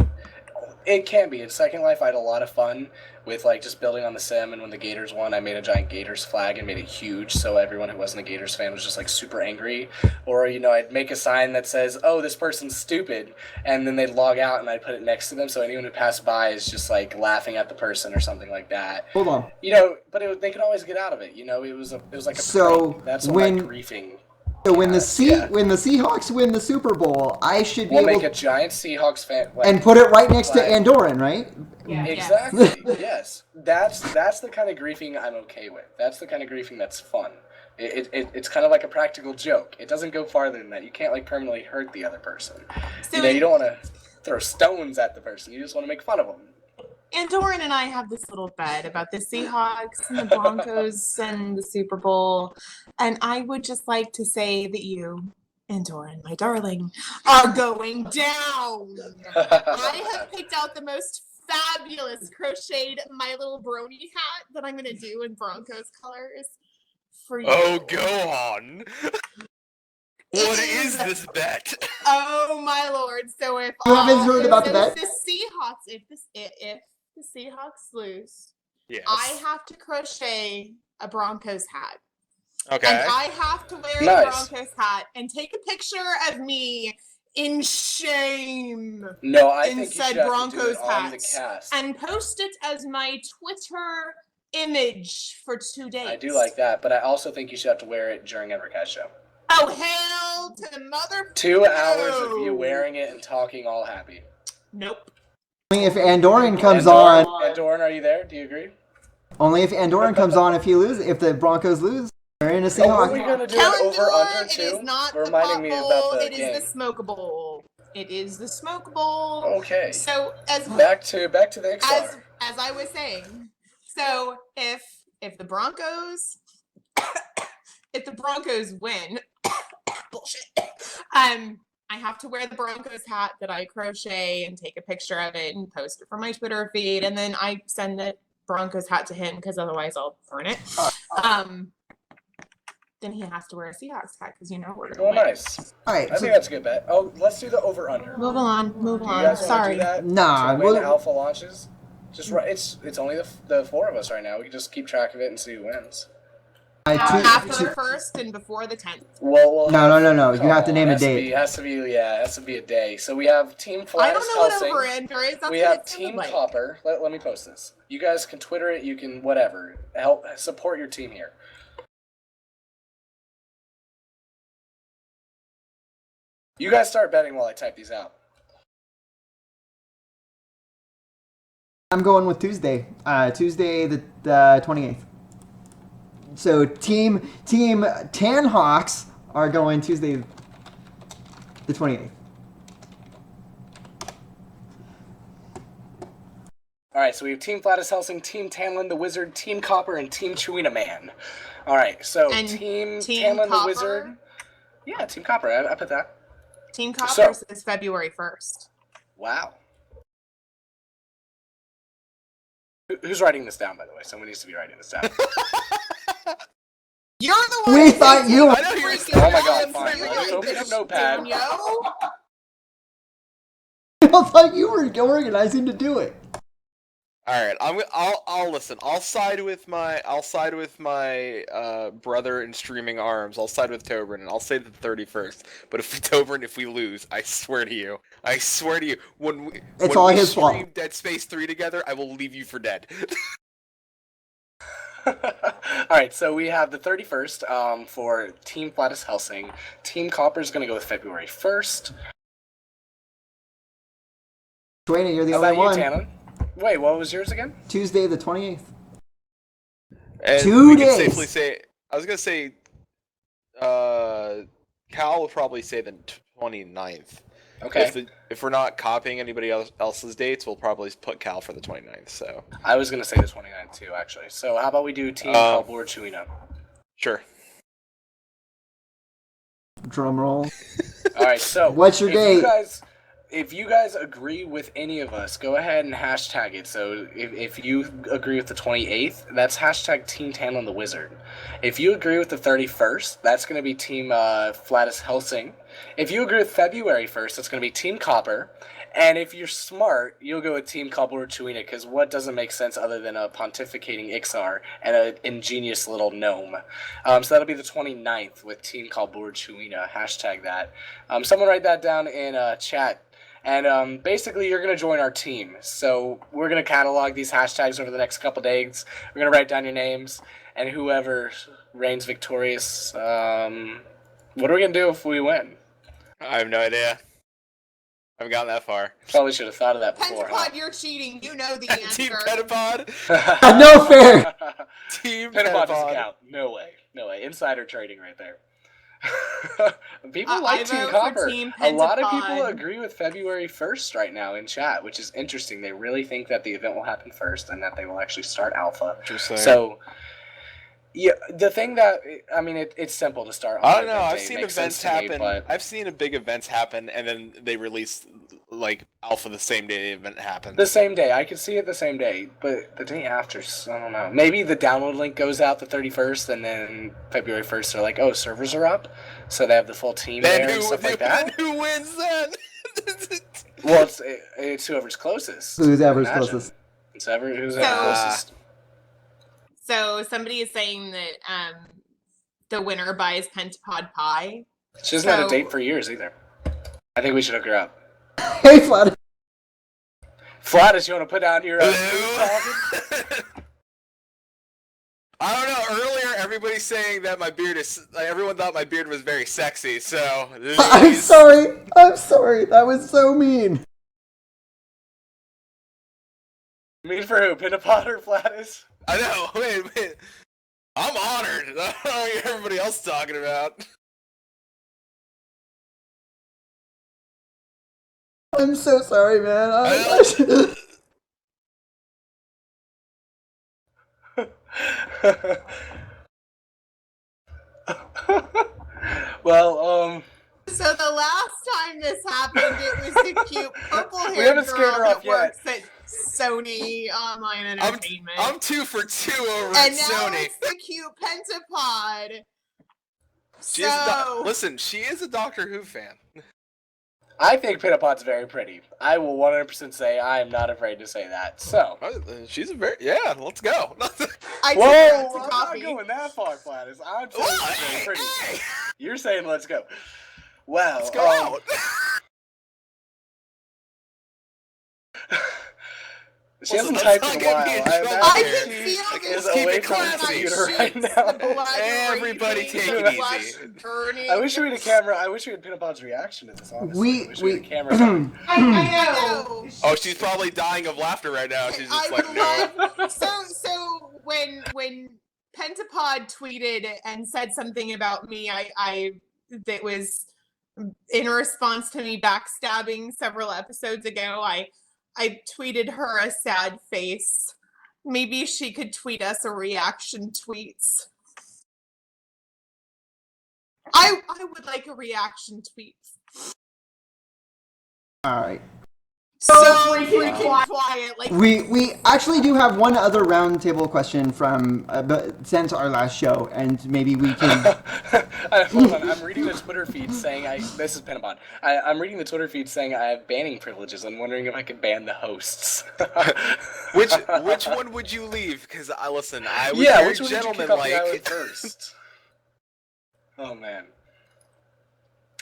It can be. In Second Life, I had a lot of fun with like just building on the sim, and when the Gators won, I made a giant Gators flag and made it huge, so everyone who wasn't a Gators fan was just like super angry. Or I'd make a sign that says, "Oh, this person's stupid," and then they'd log out, and I'd put it next to them, so anyone who passed by is just like laughing at the person or something like that. Hold on. But they could always get out of it. It was like a So, prank. That's when- what griefing. So when the Yeah. when the Seahawks win the Super Bowl, I should be We'll able make a giant Seahawks fan and put it right next to flag. Andorran, right? Yeah. Exactly. Yes. That's the kind of griefing I'm okay with. That's the kind of griefing that's fun. It's kind of like a practical joke. It doesn't go farther than that. You can't like permanently hurt the other person. So You don't want to throw stones at the person. You just want to make fun of them. Andoran and I have this little bet about the Seahawks and the Broncos and the Super Bowl. And I would just like to say that you, Andoran, my darling, are going down. I have picked out the most fabulous crocheted My Little Brony hat that I'm going to do in Broncos colors for you. Oh, go on. What is this bet? Oh my lord! So if You haven't heard about the bet? the Seahawks, if the Seahawks lose, Yes. I have to crochet a Broncos hat, Okay. and I have to wear Nice. the Broncos hat and take a picture of me in shame No, I In think you said should have Broncos to do it on the hats. cast. and post it as my Twitter image for 2 days. I do like that, but I also think you should have to wear it during EverCast show. Oh hell to the mother! 2 hours of you No. wearing it and talking all happy. Nope. Only if Andorran comes Andorran, on. Andorran, are you there? Do you agree? Only if Andorran comes on. If the Broncos lose, they're in a Oh, Seahawks. are we gonna do Kellen an over under Dillon, too? it is not the Reminding pot me bowl, about the it game. is the smoke bowl. It is the smoke bowl. Okay. So as Back to the XR. as I was saying, so if the Broncos win, bullshit. I have to wear the Broncos hat that I crochet and take a picture of it and post it for my Twitter feed, and then I send the Broncos hat to him because otherwise I'll burn it. Then he has to wear a Seahawks hat because we're gonna Oh, win. nice. All right. I think that's a good bet. Oh, let's do the over under. Move on. You guys want to Sorry. do that? Nah, To win we'll- alpha launches. Just right. It's only the 4 of us right now. We can just keep track of it and see who wins. After the first and before the 10th. Well, No. You come have to on, name a has to date. be- Has to be a day. So we have Team I Flatus don't know what Helsing. over under is. That's We what have it sounded Team like. Copper. Let me post this. You guys can Twitter it. You can whatever. Help support your team here. You guys start betting while I type these out. I'm going with Tuesday. Tuesday the 28th. So team Tan Hawks are going Tuesday the 28th. All right, so we have Team Flatus Helsing, Team Tamlin the Wizard, Team Copper, and Team Chewina Man. All right, so And Team Team Tamlin the Copper? Wizard. Yeah, Team Copper. I put that. Team Copper So- is February 1st. Wow. Who's writing this down, by the way? Someone needs to be writing this down. You're the one. We who thought thinks you- it's I know you're- freaking Oh my God, awesome. fine. You're Let's like, open up "This Notepad." Danielle?" thought you were organizing to do it. All right, I'll listen. I'll side with my brother in streaming arms. I'll side with Tobrin, and I'll say the 31st. But if we lose, I swear to you, when we his fault. stream Dead Space 3 together, I will leave you for dead. All right, so we have the 31st for Team Flatus Helsing. Team Copper is going to go with February 1st. Dwayne, you're the How only about one. you, Tannen? Wait, what was yours again? Tuesday the 28th. And 2 we days. can safely say, I was gonna say, Cal will probably say the 29th. Okay. If we're not copying anybody else's dates, we'll probably put Cal for the 29th. So I was going to say the 29th too, actually. So how about we do Team Calbor Chuina? Sure. Drum roll. All right, so What's your date? If you guys agree with any of us, go ahead and hashtag it. So if you agree with the 28th, that's hashtag Team Tan on the Wizard. If you agree with the 31st, that's going to be Team Flatus Helsing. If you agree with February 1st, that's going to be Team Copper. And if you're smart, you'll go with Team Calbor Chuina, because what doesn't make sense other than a pontificating Ixar and an ingenious little gnome? So that'll be the 29th with Team Calbor Chuina. Hashtag that. Someone write that down in chat. And basically, you're going to join our team. So we're going to catalog these hashtags over the next couple days. We're going to write down your names, and whoever reigns victorious, what are we going to do if we win? I have no idea. I haven't gotten that far. Probably should have thought of that before. Pentapod, you're cheating. You know the answer. Team Petapod. No fair. Team Pentapod doesn't Petapod. count. No way. Insider trading right there. People I like Team vote for Copper. Team A lot of people Pentapod. agree with February 1st right now in chat, which is interesting. They really think that the event will happen first and that they will actually start alpha. Interesting. So, yeah, the thing that, I mean, it's simple to start. I don't know. event I've day. It seen makes events sense to me, happen. but I've seen big events happen, and then they release like alpha the same day the event happens. the same day. I could see it the same day, but the day after, I don't know. Maybe the download link goes out the 31st, and then February 1st, they're like, oh, servers are up, so they have the full team Then there and stuff like that. Who wins then? Well, it's whoever's closest. Who's ever's Imagine. closest. It's who's So- ever closest. So somebody is saying that the winner buys Pentapod pie. She hasn't had a so- date for years either. I think we should hook her up. Hey, Flat. Flatus, you want to put down your Hello? I don't know. Earlier, everybody saying that my beard is. Like, everyone thought my beard was very sexy. So I'm sorry. That was so mean. mean for who? Pentapod or Flatus? I know. Wait. I'm honored. I don't know what everybody else is talking about. I'm so sorry, man. Well, So the last time this happened, it was the cute purple We haired haven't scared girl her off that yet. works at Sony Online Entertainment. I'm 2 for 2 over and at now Sony. it's the cute Pentapod. She is listen, she is a Doctor Who fan. I think Pentapod's very pretty. I will 100% say I am not afraid to say that. So. She's a very let's go. I Whoa, took her out to I'm not coffee. going that far, Flatus. I'm saying Whoa, she's very hey, pretty. hey. You're saying let's go. Well, Let's go out. She hasn't Listen, typed let's in a not while. get me in I trouble I imagine can she feel the is Let's keep away it from the classy. computer right now. Everybody take it flesh easy. burning. I wish we had a camera. I wish we had Pentapod's reaction to this, honestly. We- I wish we had we- a camera. going. I know. Oh, she's probably dying of laughter right now. She's just I like, no. love so when Pentapod tweeted and said something about me, I that was in response to me backstabbing several episodes ago. I tweeted her a sad face. Maybe she could tweet us a reaction tweets. I would like a reaction tweet. All right. so freaking quiet. Like We actually do have one other roundtable question from since our last show, and maybe we can. Hold on, I'm reading the Twitter feed saying this is Penabon. I'm reading the Twitter feed saying I have banning privileges. I'm wondering if I could ban the hosts. Which one would you leave? Because I was which very one did you kick gentleman off the island like. first? Oh man.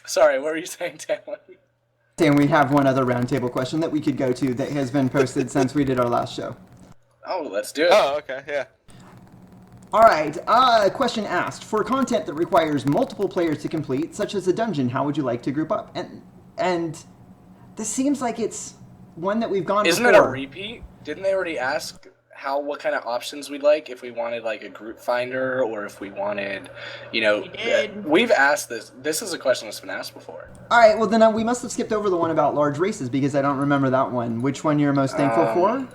Sorry, what were you saying, Tamlin? And we have one other roundtable question that we could go to that has been posted since we did our last show. Oh, let's do it. Oh, okay, yeah. All right. Question asked: for content that requires multiple players to complete, such as a dungeon, how would you like to group up? And this seems like it's one that we've gone. Isn't before. it a repeat? Didn't they already ask what kind of options we'd like, if we wanted like a group finder, or if we wanted, We did. We've asked this. This is a question that's been asked before. All right. Well, then we must have skipped over the one about large races because I don't remember that one. Which one you're most thankful for?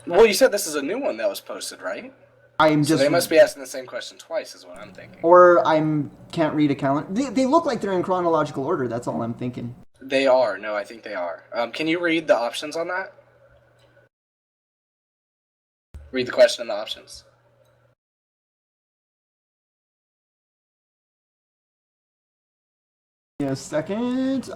Well, you said this is a new one that was posted, right? I'm So just. they must be asking the same question twice, is what I'm thinking. Or can't read a calendar. They look like they're in chronological order. That's all I'm thinking. They are. No, I think they are. Can you read the options on that? Read the question and the options. A second.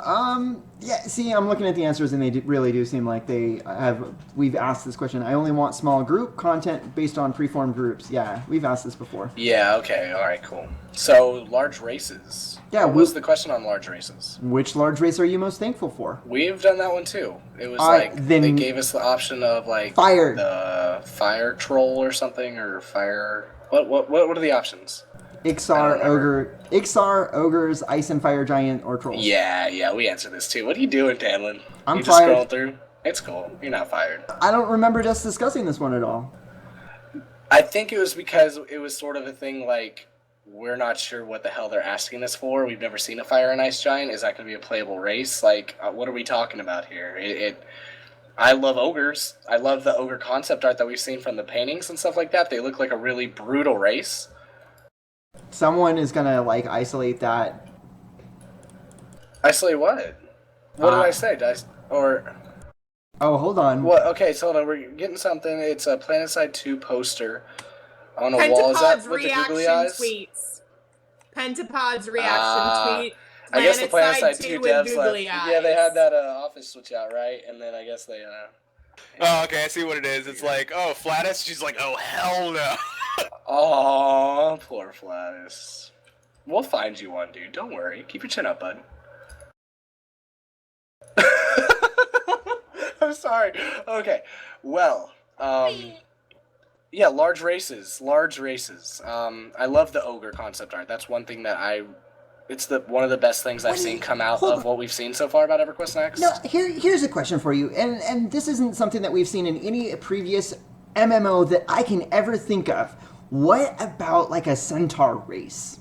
Yeah. See, I'm looking at the answers, and they really do seem like they have. We've asked this question. I only want small group content based on preformed groups. Yeah, we've asked this before. Yeah. Okay. All right. Cool. So large races. Yeah. What was the question on large races? Which large race are you most thankful for? We've done that one too. It was then they gave us the option of like Fire. the fire troll or something, or fire. What are the options? Ixar, ogres, ice and fire giant, or trolls. Yeah, we answered this too. What are you doing, Danlin? I'm you just fired. scrolling through? It's cool. You're not fired. I don't remember just discussing this one at all. I think it was because it was sort of a thing like, we're not sure what the hell they're asking this for. We've never seen a fire and ice giant. Is that going to be a playable race? Like, what are we talking about here? I love ogres. I love the ogre concept art that we've seen from the paintings and stuff like that. They look like a really brutal race. Someone is gonna isolate that. Isolate what? What did I say? Oh, hold on. What? Okay, so hold on. We're getting something. It's a PlanetSide 2 poster on a wall. Is that Pentapod's with the reaction googly eyes? tweets. Pentapod's reaction tweet. I guess the PlanetSide PlanetSide 2 with devs googly left. eyes. Yeah, they had that office switch out, right? And then I guess they. Oh, okay, I see what it is. It's like, oh, Flatus. She's like, oh, hell no. Oh, poor Flatus. We'll find you one, dude. Don't worry. Keep your chin up, bud. I'm sorry. Okay. Well, yeah, large races. I love the ogre concept art. That's one thing that it's one of the best things I've seen come out of what we've seen so far about EverQuest Next. No, here's a question for you, and this isn't something that we've seen in any previous MMO that I can ever think of. What about like a centaur race,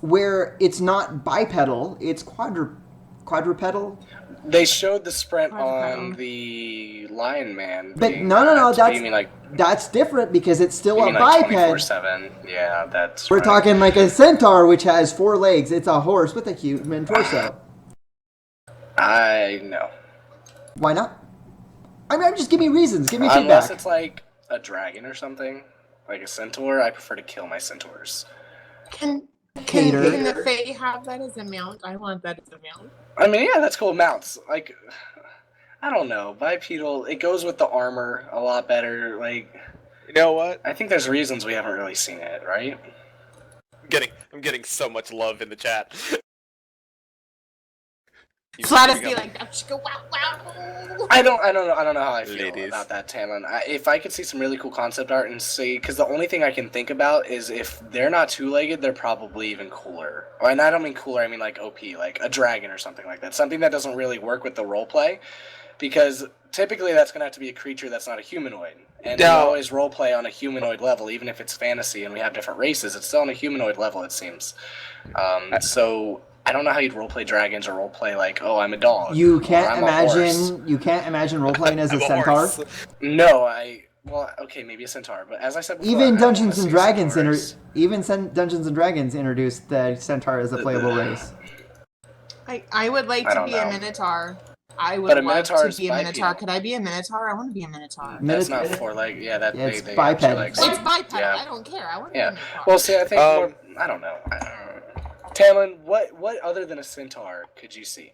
where it's not bipedal, it's quadrupedal? They showed the sprint on the Lion Man. But no, that's that's different because it's still a like biped. 24/7. Yeah, that's. We're right. talking like a centaur, which has 4 legs. It's a horse with a human torso. I know. Why not? I mean, just give me reasons. Give me feedback. Unless it's like a dragon or something, like a centaur. I prefer to kill my centaurs. Can Cater. the Fae have that as a mount? I want that as a mount. I mean, yeah, that's cool. Mounts, like, I don't know, bipedal. It goes with the armor a lot better. Like, You know what? I think there's reasons we haven't really seen it, right? I'm getting so much love in the chat. Flatus be like, wow, wow. I don't know how I feel Ladies. about that, Tamlin. If I could see some really cool concept art and see, because the only thing I can think about is if they're not two-legged, they're probably even cooler. And I don't mean cooler, I mean like OP, like a dragon or something like that. Something that doesn't really work with the roleplay, because typically that's going to have to be a creature that's not a humanoid. And we always roleplay on a humanoid level, even if it's fantasy and we have different races, it's still on a humanoid level, it seems. So I don't know how you'd roleplay dragons or roleplay like, oh, I'm a dog. You can't or I'm a horse. imagine role playing as a I'm a centaur. horse. No, well, okay, maybe a centaur, but as I said before, Even I don't Dungeons wanna and see Dragons centaurs. Dungeons and Dragons introduced the centaur as a playable race. I would like I to don't be a know. minotaur. I would But a love Minotaur to is be a Minotaur. bipedal. Could I be a Minotaur? I want to be a Minotaur. That's not 4 leg. Yeah, that Yeah, it's they have 2 biped. legs. It's bipedal. Yeah. I don't care. I want to Yeah. be a Minotaur. Well, see, I think more. I don't know. Talon, what other than a centaur could you see?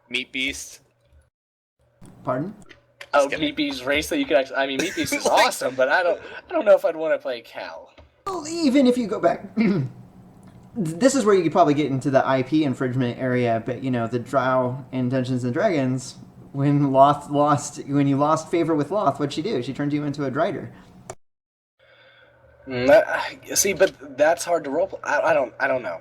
Meat Beast. Pardon? Oh, kidding. Meat Beast race that you could actually. I mean, Meat Beast is awesome, but I don't know if I'd want to play Cal. Well, even if you go back, this is where you could probably get into the IP infringement area. But the Drow in Dungeons and Dragons, when you lost favor with Loth, what'd she do? She turned you into a Drider. See, but that's hard to roleplay. I don't know.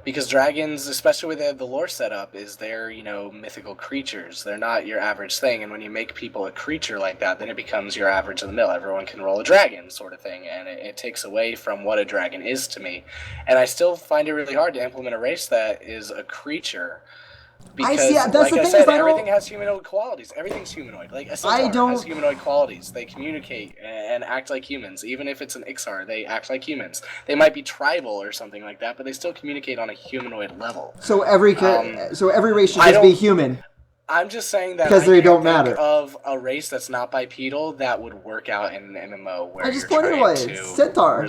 Because dragons, especially with the lore setup, is they're, mythical creatures. They're not your average thing, and when you make people a creature like that, then it becomes your average of the mill. Everyone can roll a dragon sort of thing, and it takes away from what a dragon is to me. And I still find it really hard to implement a race that is a creature. Because, that's like the I thing, said, is I everything don't- has humanoid qualities. Everything's humanoid. Like, a I centaur don't- has humanoid qualities. They communicate and act like humans. Even if it's an Ixar, they act like humans. They might be tribal or something like that, but they still communicate on a humanoid level. So every race should I just be don't- human. I'm just saying that Because I they can't don't think matter. of a race that's not bipedal that would work out in an MMO where I just you're pointed trying away. to Centaur.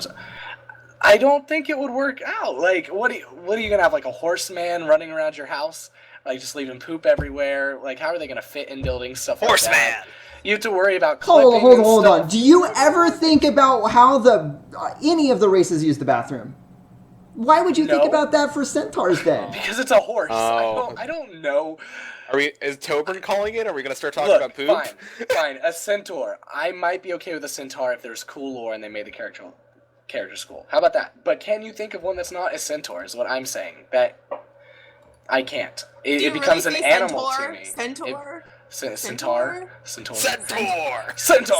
I don't think it would work out. Like, what are you gonna have, like a horseman running around your house, like just leaving poop everywhere? Like, how are they gonna fit in buildings, stuff like Horseman. that? You have to worry about clipping Hold and on. stuff. Do you ever think about how any of the races use the bathroom? Why would you think No. about that for centaurs then? Because it's a horse. Oh. I don't know. Is Tobin calling it? Are we gonna start talking about poop? Fine. A centaur. I might be okay with a centaur if there's cool lore and they made the character cool. How about that? But can you think of one that's not a centaur? Is what I'm saying. That I can't. It becomes an animal to me. Centaur? Centaur. Centaur. Centaur!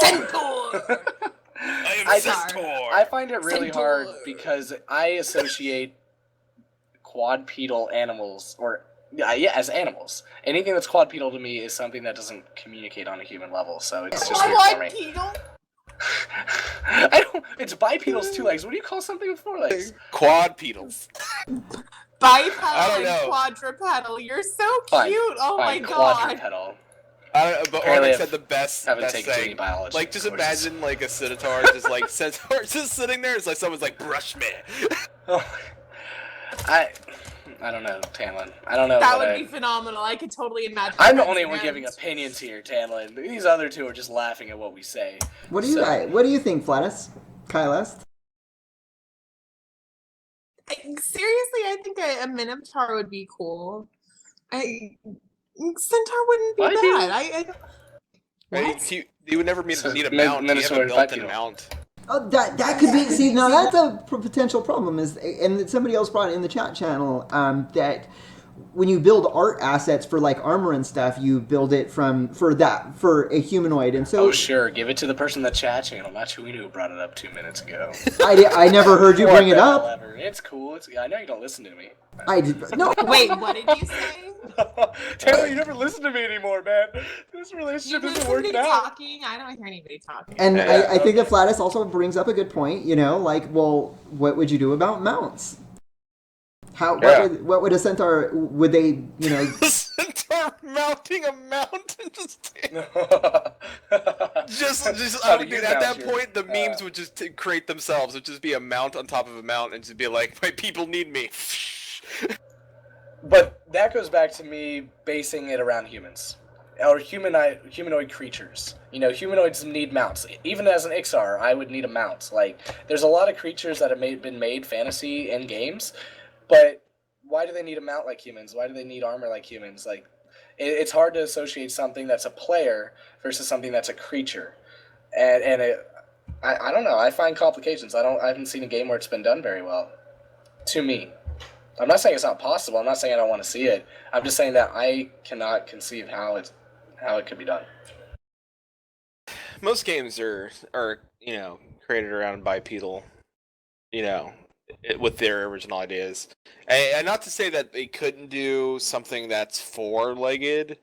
I am I Centaur. I find it really Centaur. hard because I associate quadrupedal animals as animals. Anything that's quadrupedal to me is something that doesn't communicate on a human level. So it's just weird for me. Bipedal? I don't. It's bipedal's 2 legs. What do you call something with 4 legs? Quadpedals. Bipedal I don't and know. quadrupedal. You're so Fine, cute. Oh Fine, my god. quadrupedal. I don't know, but Apparently Onyx I've- said the best haven't taken too many thing. biology Like, just courses. imagine like a centaur, just like centaur just sitting there. It's like someone's like, brush me. Oh, I don't know, Tanlin. I don't know. That what would be phenomenal. I could totally imagine. I'm the that only one scenario. giving opinions here, Tanlin. These other two are just laughing at what we say. What do you think, Flatus? Kylest? Seriously, I think a Minotaur would be cool. Centaur wouldn't be I do. bad. I don't... Right? What? You would never need So, a mount. You Minnesota have a built-in bipedal. mount. Oh, that could be. See, now that's a potential problem. And somebody else brought it in the chat channel that when you build art assets for like armor and stuff, you build it for a humanoid. And so Oh, sure. Give it to the person in the chat channel, not who we knew who brought it up 2 minutes ago. I never heard you bring it up. Whatever. It's cool. I know you don't listen to me. I did no. Wait, what did you say? Taylor, you never listen to me anymore, man. This You relationship isn't listen to working me out. talking? I don't hear anybody talking. And Yeah, I think that Flatus also brings up a good point. Like, well, what would you do about mounts? Yeah. What would a centaur? Would they? Centaur mounting a mountain just. Just How I do would you do at mount that your- point the memes would just create themselves. It would just be a mount on top of a mount and just be like, my people need me. But that goes back to me basing it around humans. Or humanoid creatures. Humanoids need mounts. Even as an Ixar, I would need a mount. Like, there's a lot of creatures that have been made fantasy in games, but why do they need a mount like humans? Why do they need armor like humans? Like, it's hard to associate something that's a player versus something that's a creature. And I don't know. I find complications. I haven't seen a game where it's been done very well. To me. I'm not saying it's not possible. I'm not saying I don't want to see it. I'm just saying that I cannot conceive how it could be done. Most games are created around bipedal, with their original ideas. And not to say that they couldn't do something that's four-legged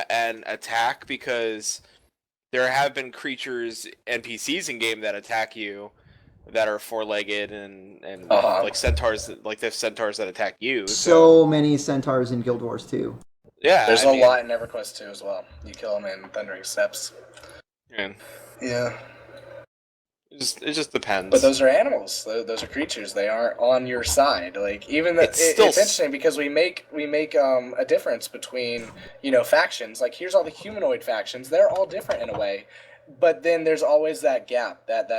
and attack, because there have been creatures, NPCs in game that attack you that are four-legged and like centaurs, like they have centaurs that attack you. So many centaurs in Guild Wars 2. Yeah, There's I a mean, lot in EverQuest 2 as well. You kill them in Thundering Steps. man, Yeah. it just depends. But those are animals. Those are creatures. They aren't on your side. Like even It's still it's interesting because we make a difference between factions. Like here's all the humanoid factions. They're all different in a way, but then there's always that gap, that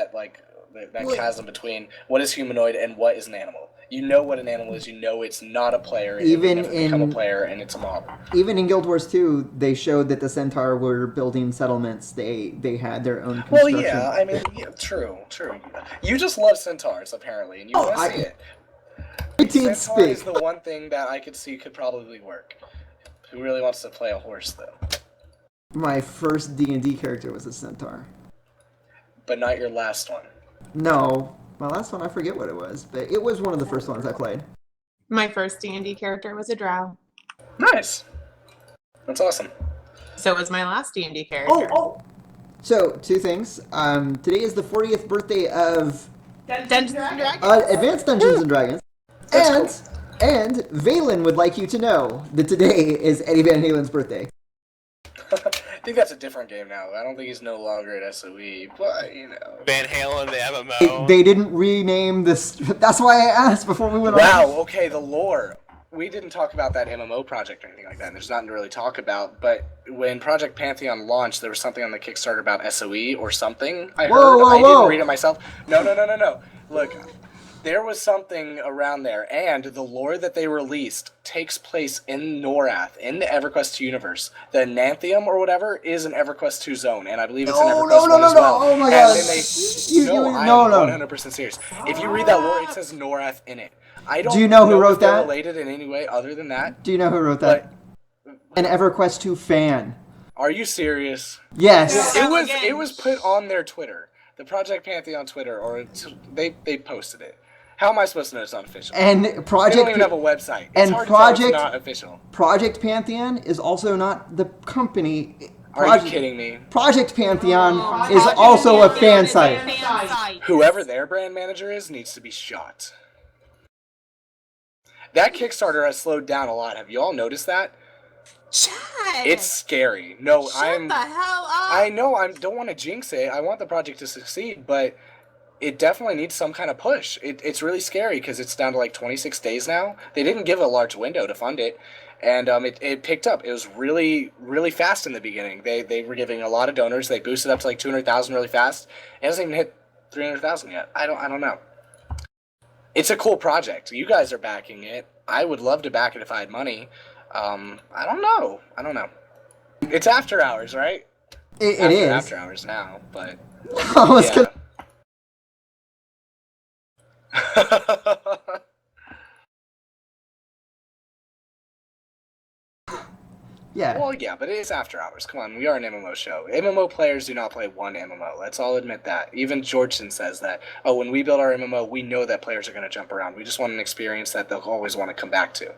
chasm between what is humanoid and what is an animal. You know what an animal is. You know it's not a player. And Even it will never become a in- player, and it's a mob. Even in Guild Wars 2, they showed that the Centaur were building settlements. They had their own Well, construction. yeah. I mean, yeah, true. You just love centaurs apparently, and you want to see it. 18 Centaur is speak. the one thing that I could see could probably work. Who really wants to play a horse, though? My first D&D character was a Centaur. But not your last one. No, my last one, I forget what it was, but it was one of the first ones I played. My first D&D character was a drow. Nice. That's awesome. So was my last D&D character. So, two things. Today is the 40th birthday of Dungeons and Dragons. Advanced Dungeons and Dragons. And Valen would like you to know that today is Eddie Van Halen's birthday. I think that's a different game now. I don't think he's no longer at SOE, but Van Halen, the MMO. They didn't rename this. That's why I asked before we went on. Wow. Okay, the lore. We didn't talk about that MMO project or anything like that. There's nothing to really talk about. But when Project Pantheon launched, there was something on the Kickstarter about SOE or something. I heard. I didn't read it myself. No. Look, there was something around there, and the lore that they released takes place in Norath, in the EverQuest 2 universe. The Nanthium or whatever is an EverQuest 2 zone, and I believe it's an EverQuest 1 as well. Oh my And god. I'm 100% serious. If you read that lore, it says Norath in it. I don't Do you know who wrote if they're that? related in any way other than that. Do you know who wrote that? An EverQuest 2 fan. Are you serious? Yes. It was put on their Twitter, the Project Pantheon Twitter, or they posted it. How am I supposed to know it's not official? And They don't Project even have a website. It's and hard to tell Project it's not official. Project Pantheon is also not the company. Are you kidding me? Project Pantheon is Project also a fan Pantheon is site. a fan site. Whoever their brand manager is needs to be shot. That Kickstarter has slowed down a lot. Have you all noticed that? Shut. It's scary. No, Shut the hell up. I know. I don't want to jinx it. I want the project to succeed, but it definitely needs some kind of push. It's really scary because it's down to like 26 days now. They didn't give a large window to fund it, and it picked up. It was really, really fast in the beginning. They were giving a lot of donors. They boosted up to like 200,000 really fast. It hasn't even hit 300,000 yet. I don't know. It's a cool project. You guys are backing it. I would love to back it if I had money. I don't know. It's after hours, right? It is. After hours now, but I was yeah. gonna- Yeah. Well, yeah, but it is after hours. Come on, we are an MMO show. MMO players do not play one MMO. Let's all admit that. Even Georgeson says that. Oh, when we build our MMO, we know that players are going to jump around. We just want an experience that they'll always want to come back to.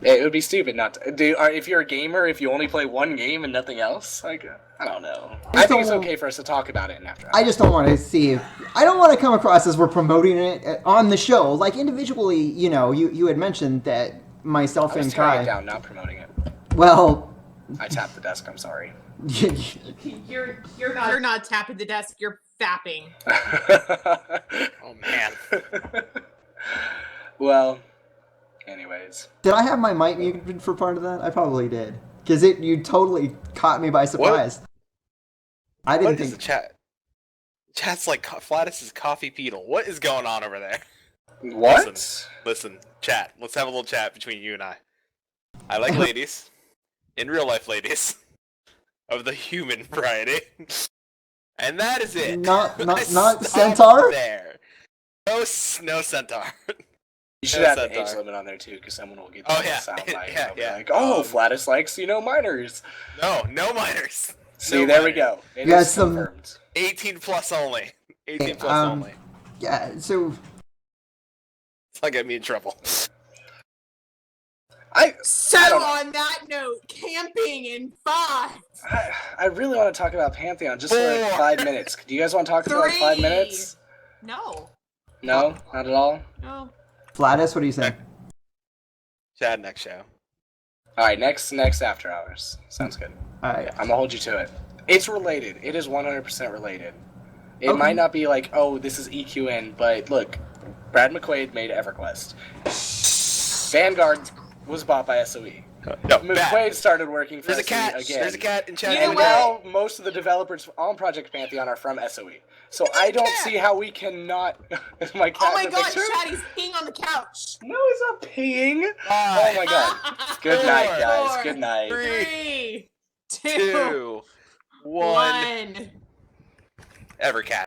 It would be stupid not to. If you're a gamer, if you only play one game and nothing else, like, I don't know. I think it's okay for us to talk about it in after hours. I just don't want to see. I don't want to come across as we're promoting it on the show. Like individually, you had mentioned that myself I was and tearing Kai. it down, not promoting it. Well, I tapped the desk. I'm sorry. You're not tapping the desk. You're fapping. Oh man. Well, anyways. did I have my mic muted for part of that? I probably did, because you totally caught me by surprise. I didn't What is think. the chat? Chat's like Flatus's coffee beetle. What is going on over there? What? Listen, chat. Let's have a little chat between you and I. I like ladies. In real life ladies. Of the human variety. And that is it. Not I not stop Centaur. there. No centaur. You should No have an centaur. age limit on there too, because someone will get Oh, that yeah. sound bite. Yeah, They'll be yeah. like, oh, Flatus likes, minors. No minors. See, No there we minors. go. It Yeah, is some- confirmed. 18 plus only. 18 plus only. Yeah. So It's not getting me in trouble. So I don't know. on that note, camping in 5. I really want to talk about Pantheon just for like 4. 5 minutes. Do you guys want to talk for like 5 3. minutes? No. No, not at all. No. Flatus, what do you say? Chat next show. All right, next After Hours. Sounds good. All right. I'm gonna hold you to it. It's related. It is 100% related. It Okay. might not be like, oh, this is EQN, but look, Brad McQuaid made EverQuest. Vanguard was bought by SOE. No, McQuade started working for There's a SOE cat. again. There's a cat in chat. You know And what? now most of the developers on Project Pantheon are from SOE. So I don't see how we cannot. Is my cat Oh my in the god, picture? Shaddy's peeing on the couch. No, he's not peeing. Five, Oh my god. Good night, guys. Good night. 3, 2, 2, 1. 1. EverCast.